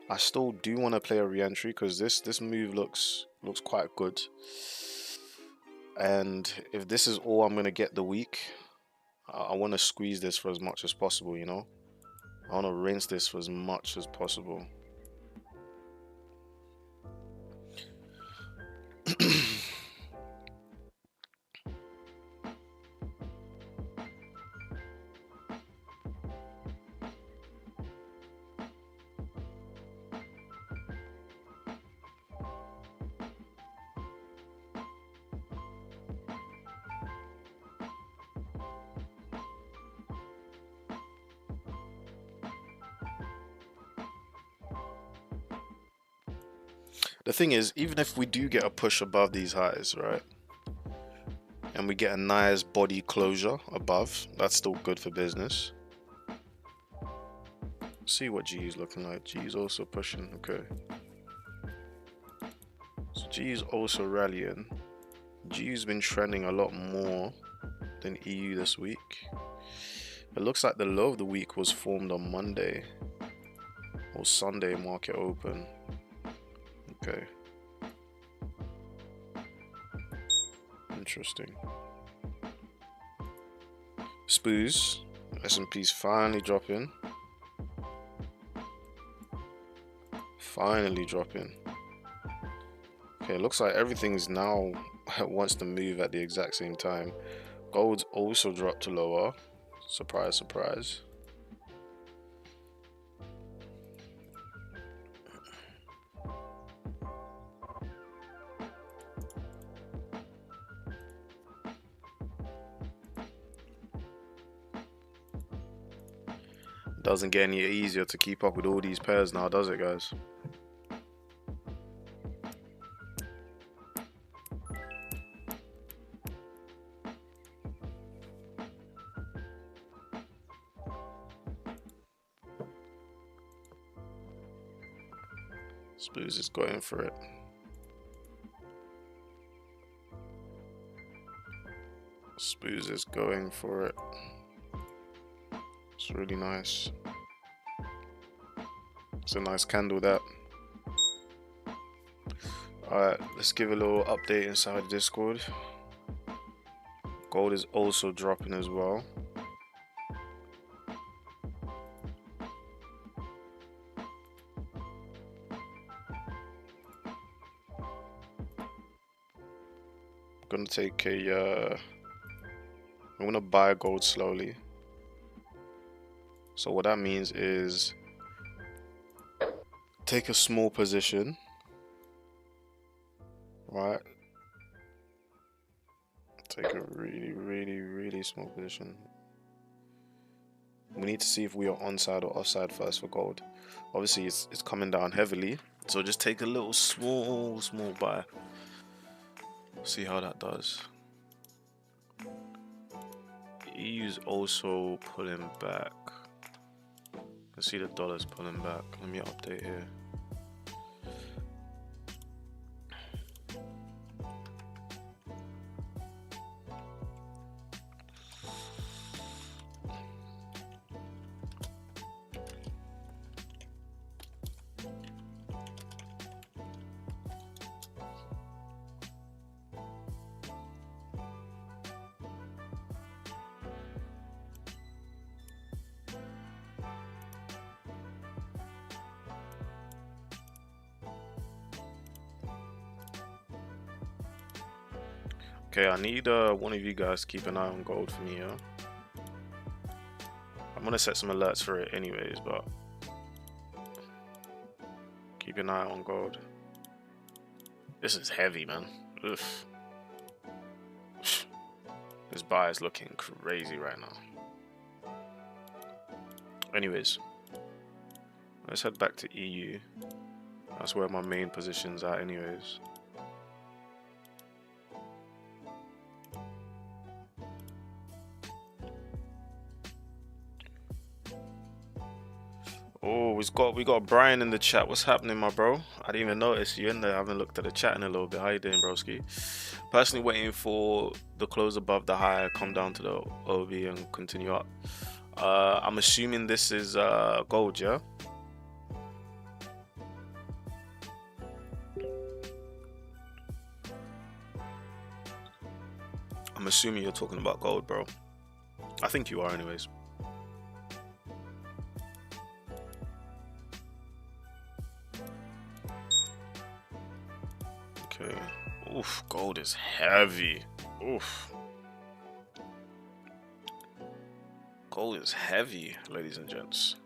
I still do want to play a re-entry because this move looks quite good. And if this is all I'm gonna get the week, I want to squeeze this for as much as possible, you know. I want to rinse this for as much as possible. The thing is, even if we do get a push above these highs, right, and we get a nice body closure above, that's still good for business. See what G is looking like. G is also pushing. Okay, so G is also rallying. G has been trending a lot more than EU this week. It looks like the low of the week was formed on Monday or Sunday market open. Okay, interesting. Spoos, S&P's finally dropping. Finally dropping. Okay, it looks like everything's now wants to move at the exact same time. Gold's also dropped to lower. Surprise, surprise. Doesn't get any easier to keep up with all these pairs now, does it, guys? Spoos is going for it. Spoos is going for it. It's really nice. It's a nice candle, that. Alright, let's give a little update inside Discord. Gold is also dropping as well. I'm gonna take a I'm gonna buy gold slowly. So what that means is take a small position, right? Take a really small position. We need to see if we are onside or offside first for gold. Obviously it's coming down heavily, so just take a little small buy. See how that does. EU's also pulling back. I see the dollar's pulling back. Let me update here. Okay, I need one of you guys to keep an eye on gold for me, yeah? I'm gonna set some alerts for it anyways, but keep an eye on gold. This is heavy, man. Oof. This buy is looking crazy right now. Anyways, let's head back to EU. That's where my main position's at anyways. Oh, we got Brian in the chat. What's happening, my bro? I didn't even notice you in there. I haven't looked at the chat in a little bit. How you doing, broski? Personally waiting for the close above the high, come down to the OB and continue up. I'm assuming this is gold, yeah? I'm assuming you're talking about gold, bro. I think you are anyways. Okay. Oof, gold is heavy. Oof. Gold is heavy, ladies and gents.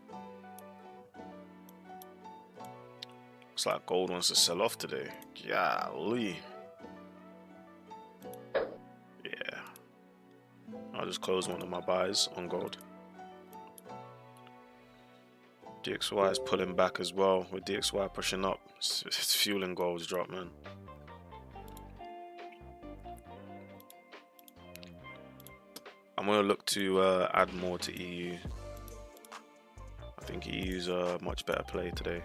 Looks like gold wants to sell off today. Golly. Yeah. I'll just close one of my buys on gold. DXY is pulling back as well, with DXY pushing up. It's fueling gold's drop, man. I'm gonna look to add more to EU. I think EU's a much better play today.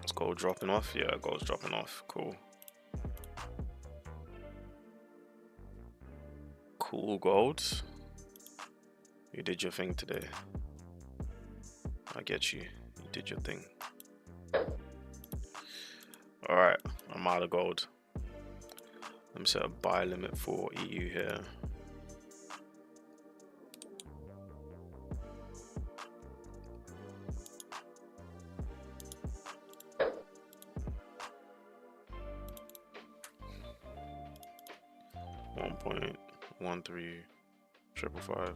Is gold dropping off? Yeah, gold's dropping off. Cool. Cool, gold. You did your thing today. I get you. You did your thing. Alright, I'm out of gold. Let me set a buy limit for EU here. $1.13555.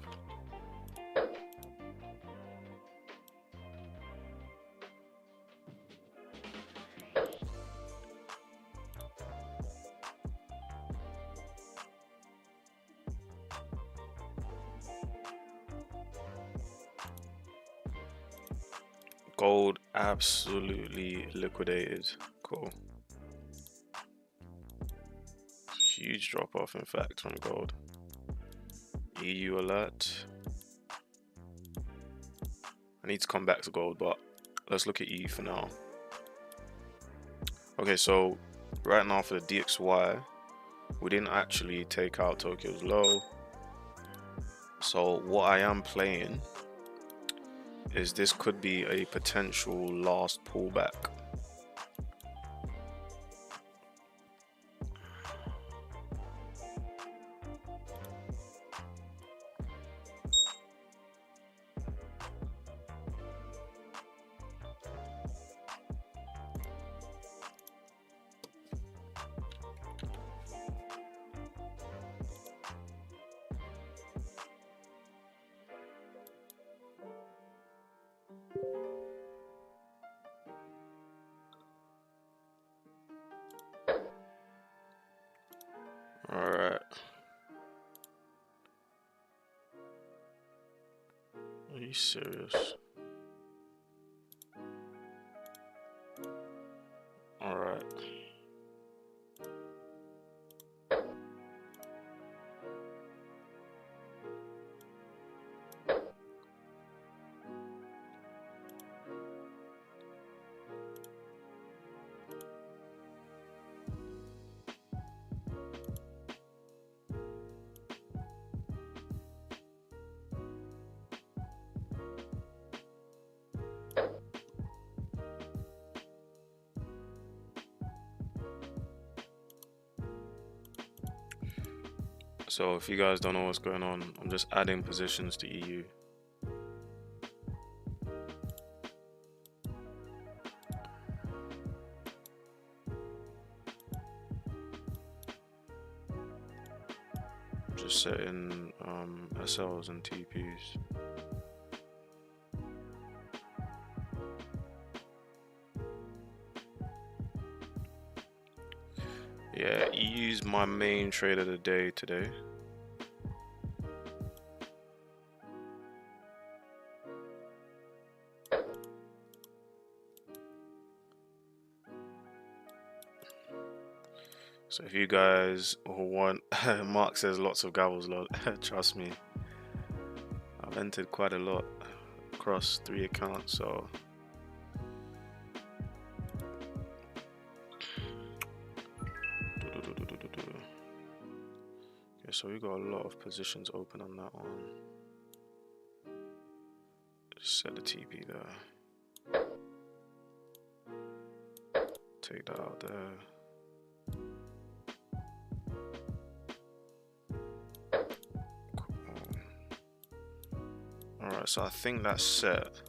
Gold absolutely liquidated. Cool. Huge drop off, in fact, from gold. EU alert. I need to come back to gold, but let's look at EU for now. Okay, so right now for the DXY, we didn't actually take out Tokyo's low. So what I am playing is this could be a potential last pullback. Alright. Are you serious? Alright. So if you guys don't know what's going on, I'm just adding positions to EU. Just setting SLs and TPs. Yeah, EU's my main trade of the day today. So if you guys want, Mark says lots of gavels, Lord. Trust me, entered quite a lot across 3 accounts, so okay, so we got a lot of positions open on that one. Just set the TP there. Take that out there. Cool. Alright, so I think that's set.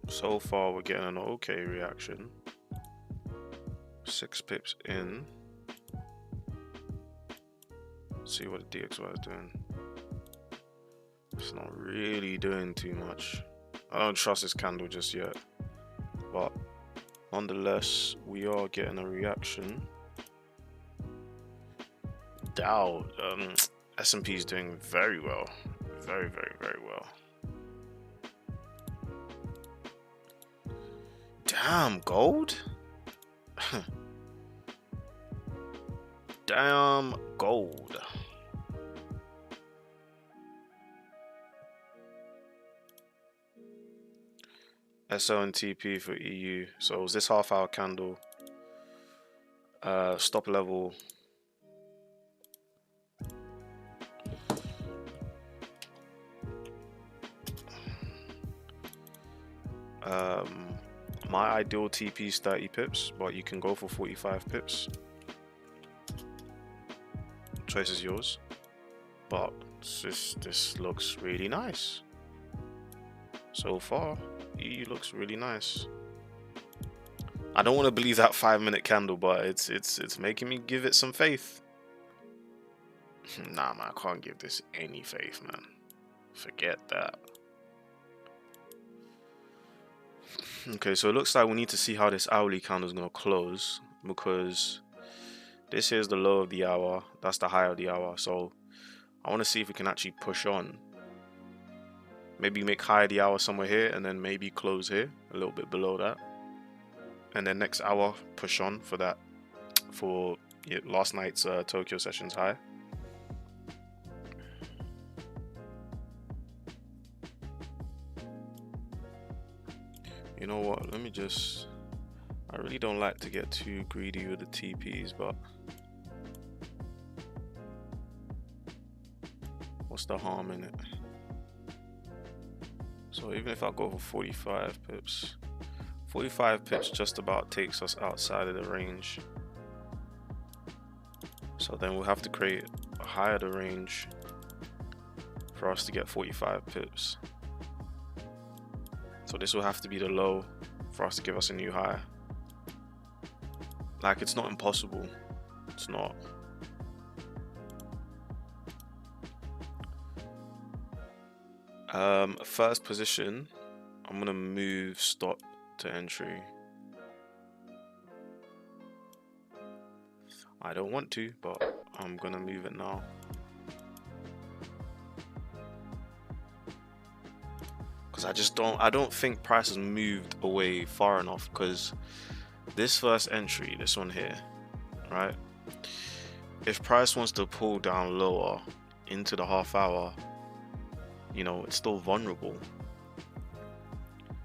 So far we're getting an okay reaction. 6 pips in. Let's see what the DXY is doing. It's not really doing too much. I don't trust this candle just yet, but nonetheless we are getting a reaction. Dow, S&P is doing very well, very well. Damn, gold. Damn, gold. SO and TP for EU. So it was this half-hour candle. Stop level. My ideal TP is 30 pips, but you can go for 45 pips. Choice is yours. But this looks really nice. So far, EU looks really nice. I don't want to believe that 5-minute candle, but it's making me give it some faith. Nah, man, I can't give this any faith, man. Forget that. Okay, so it looks like we need to see how this hourly candle is going to close, because this is the low of the hour, that's the high of the hour. So I want to see if we can actually push on. Maybe make high of the hour somewhere here, and then maybe close here a little bit below that, and then next hour push on for that, for last night's Tokyo sessions high. You know what, let me just, I really don't like to get too greedy with the TPs, but what's the harm in it? So even if I go for 45 pips, 45 pips just about takes us outside of the range. So then we'll have to create a higher the range for us to get 45 pips. So this will have to be the low for us to give us a new high. Like, it's not impossible. It's not. First position, I'm gonna move stop to entry. I don't want to, but I'm gonna move it now. Because I don't think price has moved away far enough, because this first entry, this one here, right? If price wants to pull down lower into the half hour, you know, it's still vulnerable.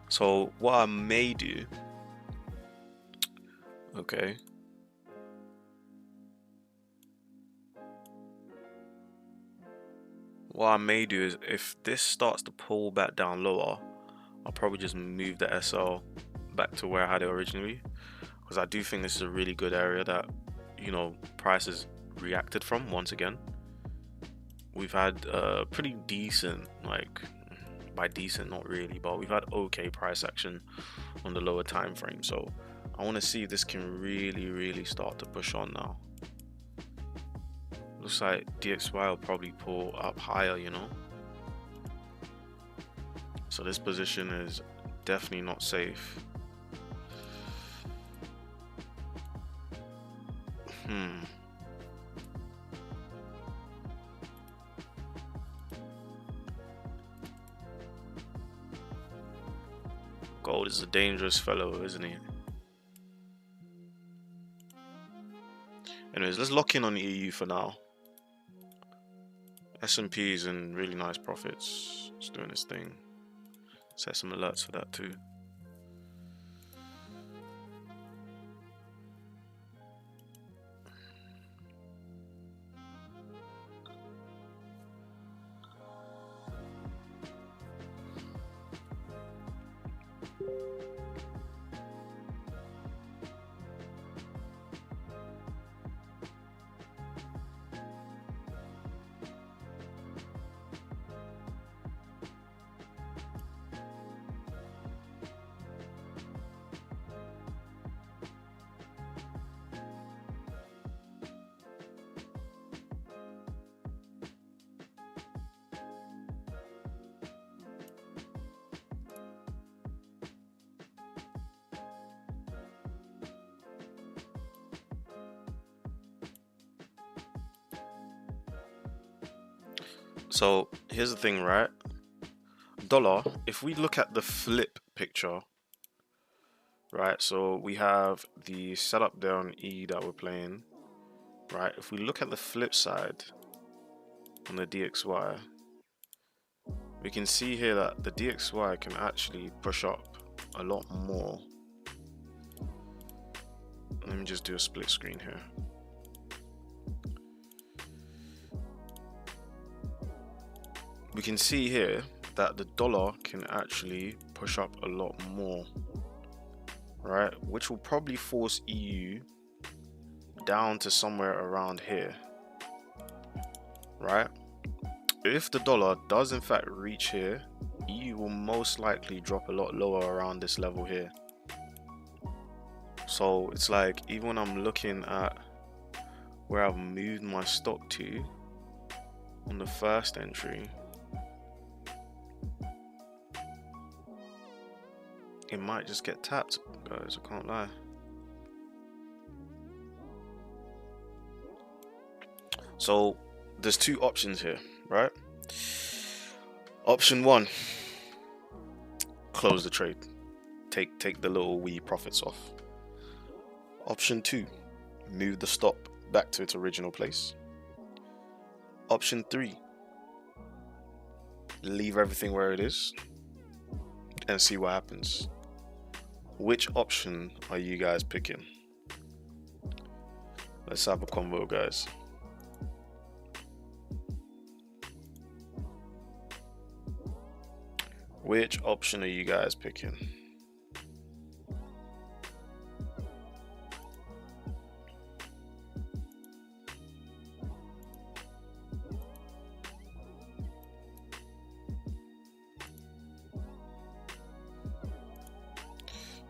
So what I may do, okay, what I may do is, if this starts to pull back down lower, I'll probably just move the SL back to where I had it originally, because I do think this is a really good area that, you know, prices reacted from. Once again, we've had pretty decent, like, by decent not really, but we've had okay price action on the lower time frame. So I want to see if this can really start to push on now. Looks like DXY will probably pull up higher, you know. So this position is definitely not safe. Gold is a dangerous fellow, isn't he? Anyways, let's lock in on the EU for now. S&P is in really nice profits. It's doing its thing. Set some alerts for that too. So here's the thing, right? Dollar, if we look at the flip picture, right? So we have the setup there on E that we're playing, right? If we look at the flip side on the DXY, we can see here that the DXY can actually push up a lot more. Let me just do a split screen here. We can see here that the dollar can actually push up a lot more, right? Which will probably force EU down to somewhere around here, right? If the dollar does in fact reach here, EU will most likely drop a lot lower around this level here. So it's like, even when I'm looking at where I've moved my stop to on the first entry, it might just get tapped, guys, I can't lie. So there's two options here, right? Option one, close the trade, take the little wee profits off. Option two, move the stop back to its original place. Option three, leave everything where it is and see what happens. Which option are you guys picking? Let's have a convo, guys. Which option are you guys picking?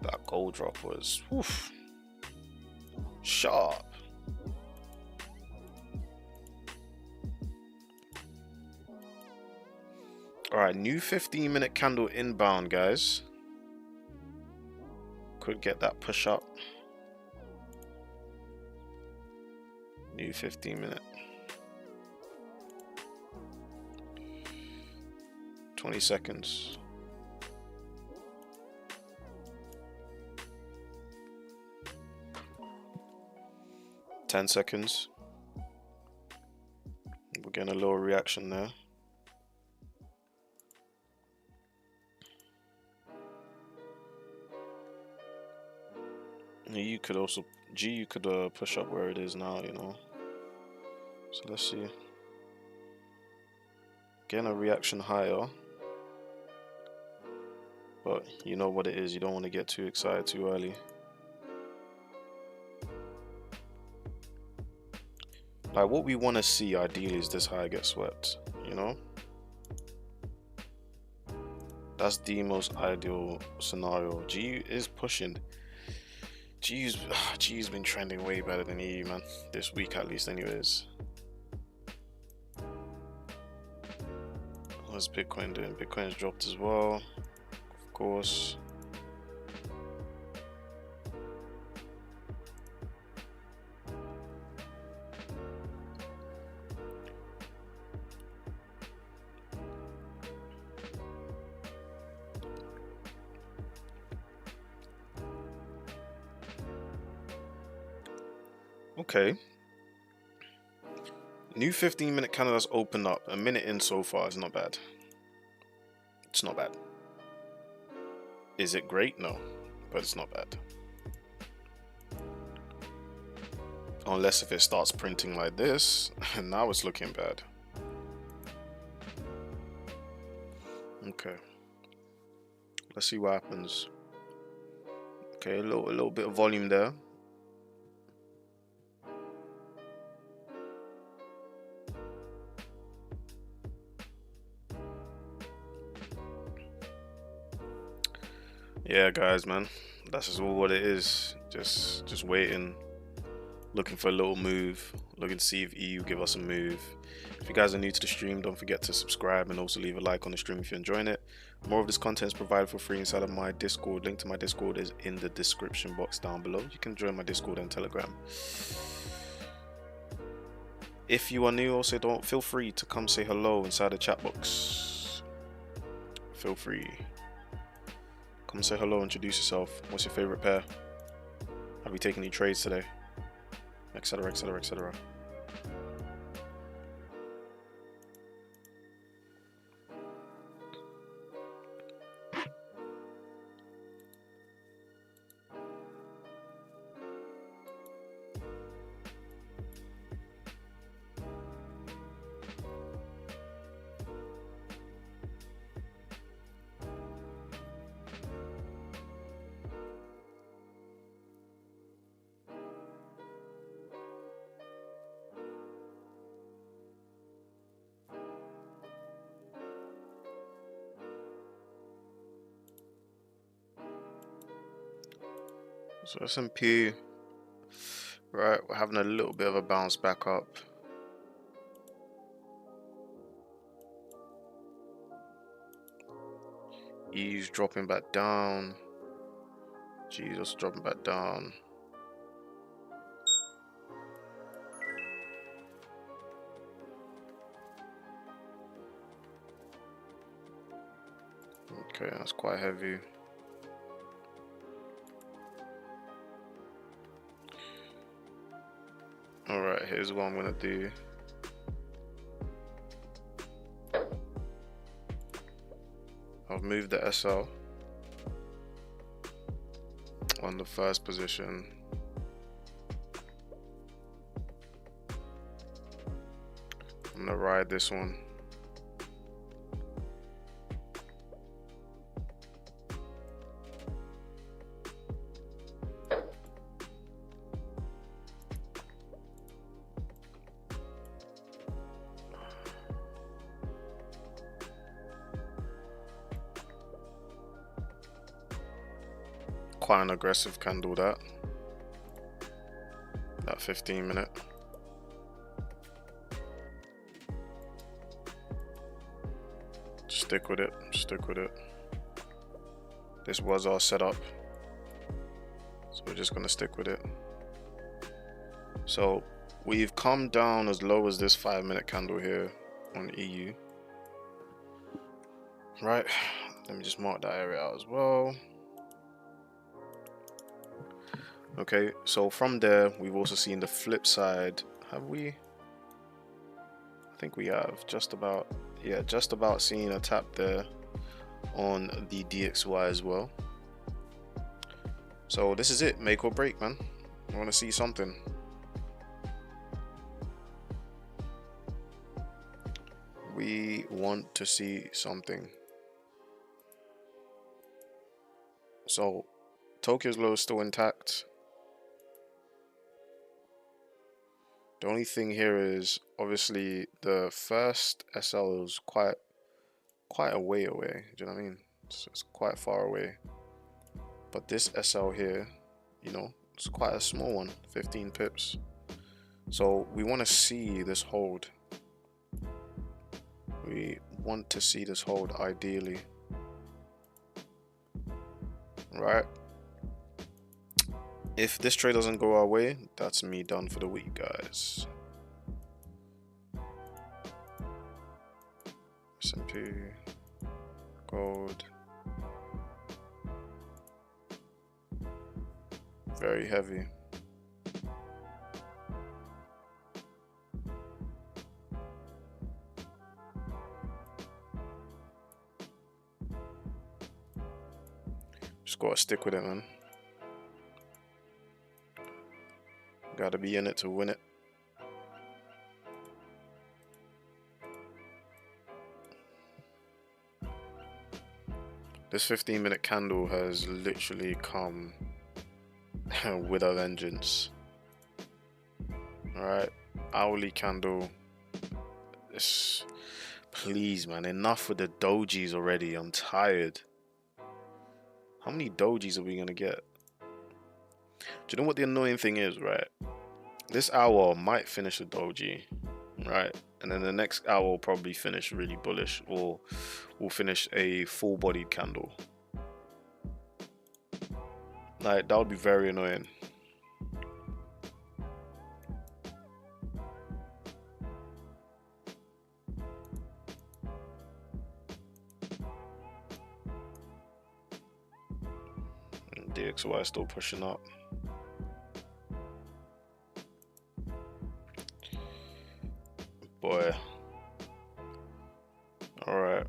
That gold drop was woof, sharp. Alright, new 15-minute candle inbound, guys. Could get that push up. New 15-minute. 20 seconds. 10 seconds. We're getting a little reaction there. You could also, you could push up where it is now, you know. So let's see. Getting a reaction higher. But you know what it is, you don't want to get too excited too early. Like, what we want to see ideally is this high get swept, you know? That's the most ideal scenario. G is pushing. G's been trending way better than EU, man. This week at least, anyways. What's Bitcoin doing? Bitcoin's dropped as well, of course. Okay. New 15-minute candle that's opened up. A minute in so far is not bad. It's not bad. Is it great? No, but it's not bad. Unless if it starts printing like this, and now it's looking bad. Okay. Let's see what happens. Okay, a little bit of volume there. Yeah, guys, man, that's just all what it is. Just waiting, looking for a little move, looking to see if EU give us a move. If you guys are new to the stream, don't forget to subscribe and also leave a like on the stream if you're enjoying it. More of this content is provided for free inside of my Discord. Link to my Discord is in the description box down below. You can join my Discord and Telegram. If you are new, also don't feel free to come say hello inside the chat box. Feel free. Come say hello, introduce yourself. What's your favorite pair? Have you taken any trades today? Etc, etc, etc. So S&P, right, we're having a little bit of a bounce back up. E's dropping back down. Jesus, dropping back down. Okay, that's quite heavy. Alright, here's what I'm gonna do. I've moved the SL on the first position. I'm gonna ride this one. Quite an aggressive candle, that 15-minute. Stick with it, stick with it. This was our setup, so we're just gonna stick with it. So we've come down as low as this 5-minute candle here on EU. Right, let me just mark that area out as well. Okay, so from there we've also seen the flip side. Have we? I think we have just about, yeah, just about seen a tap there on the DXY as well. So this is it, make or break, man. I want to see something. We want to see something. So Tokyo's low is still intact. The only thing here is obviously the first SL is quite a way away. Do you know what I mean? It's quite far away. But this SL here, you know, it's quite a small one, 15 pips. So we want to see this hold. We want to see this hold ideally. Right? If this trade doesn't go our way, that's me done for the week, guys. S&P, gold, very heavy. Just gotta stick with it, man. Gotta be in it to win it. This 15-minute candle has literally come with a vengeance. Alright, hourly candle. This, please, man, enough with the dojis already. I'm tired. How many dojis are we gonna get? Do you know what the annoying thing is, right? This hour might finish a doji, right? And then the next hour will probably finish really bullish, or we'll finish a full-bodied candle. Like, that would be very annoying. DXY is still pushing up. Boy. Alright.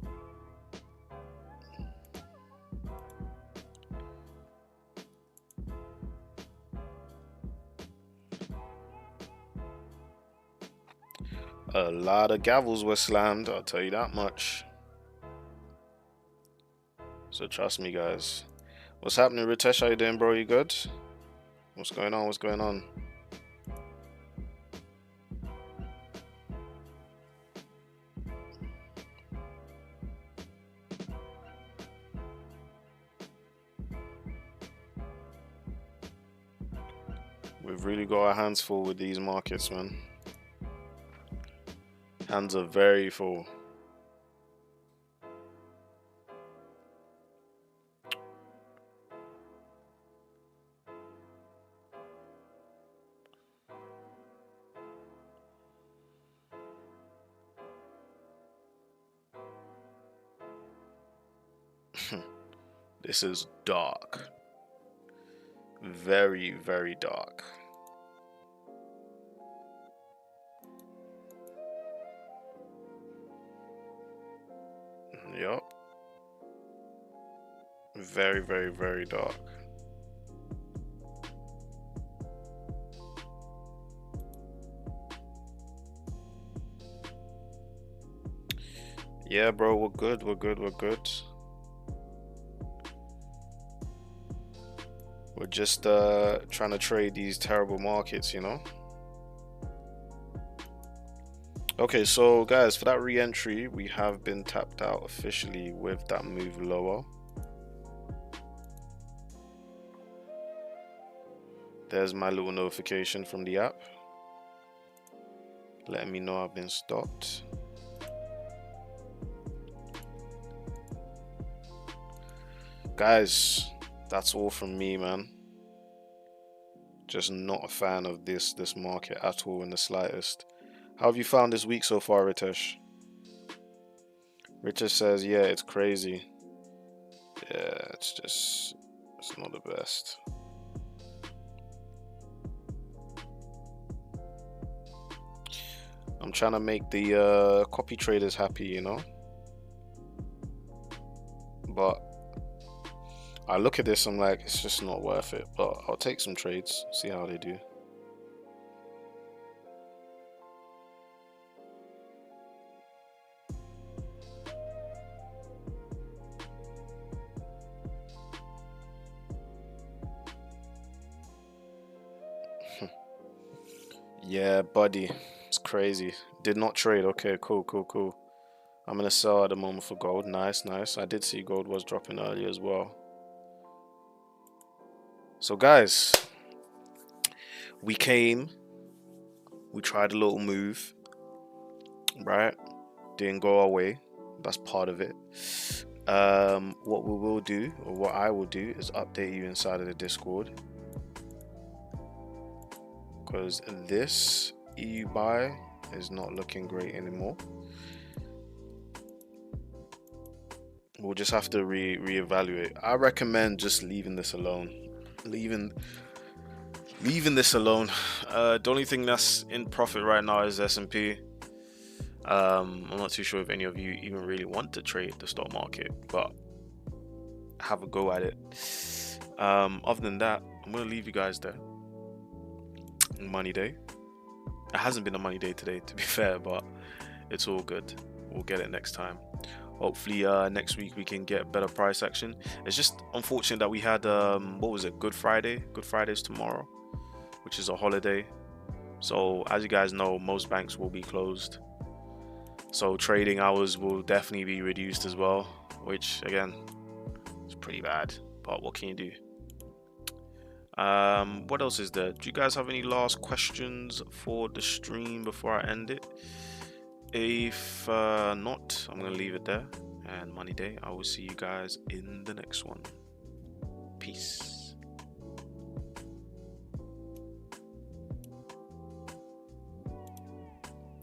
A lot of gavels were slammed, I'll tell you that much. So trust me, guys. What's happening, Ritesh? How you doing, bro? You good? What's going on? What's going on? We've really got our hands full with these markets, man. Hands are very full. This is dark. Very, very dark. Yup. Very, very, very dark. Yeah, bro, we're good. We're good. We're good. We're just trying to trade these terrible markets, you know. Okay, so guys, for that re-entry, we have been tapped out officially with that move lower. There's my little notification from the app letting me know I've been stopped. Guys, that's all from me, man. Just not a fan of this market at all in the slightest. How have you found this week so far, Ritesh? Ritesh says, yeah, it's crazy. Yeah, it's not the best. I'm trying to make the copy traders happy, you know? But I look at this, I'm like, it's just not worth it. But I'll take some trades, see how they do. Yeah, buddy, it's crazy. Did not trade. Okay, cool, cool, cool. I'm gonna sell at the moment for gold. Nice, nice. I did see gold was dropping earlier as well. So guys, we came, we tried a little move, right? Didn't go our way. That's part of it. What we will do, or what I will do, is update you inside of the Discord, because this EU buy is not looking great anymore. We'll just have to reevaluate. I recommend just leaving this alone. Leaving this alone. The only thing that's in profit right now is S&P. I'm not too sure if any of you even really want to trade the stock market, but have a go at it. Other than that, I'm gonna leave you guys there. Money day. It hasn't been a money day today, to be fair, but it's all good. We'll get it next time. Hopefully next week we can get better price action. It's just unfortunate that we had what was it, Good Friday? Good Friday's tomorrow, which is a holiday. So as you guys know, most banks will be closed, so trading hours will definitely be reduced as well, which again is pretty bad, but what can you do? What else is there? Do you guys have any last questions for the stream before I end it? If not, I'm gonna leave it there. And money day, I will see you guys in the next one. Peace.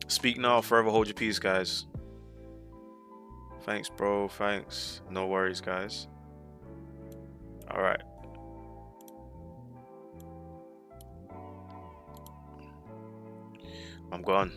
Speak now, forever hold your peace, guys. Thanks, bro. Thanks. No worries, guys. All right. I'm gone.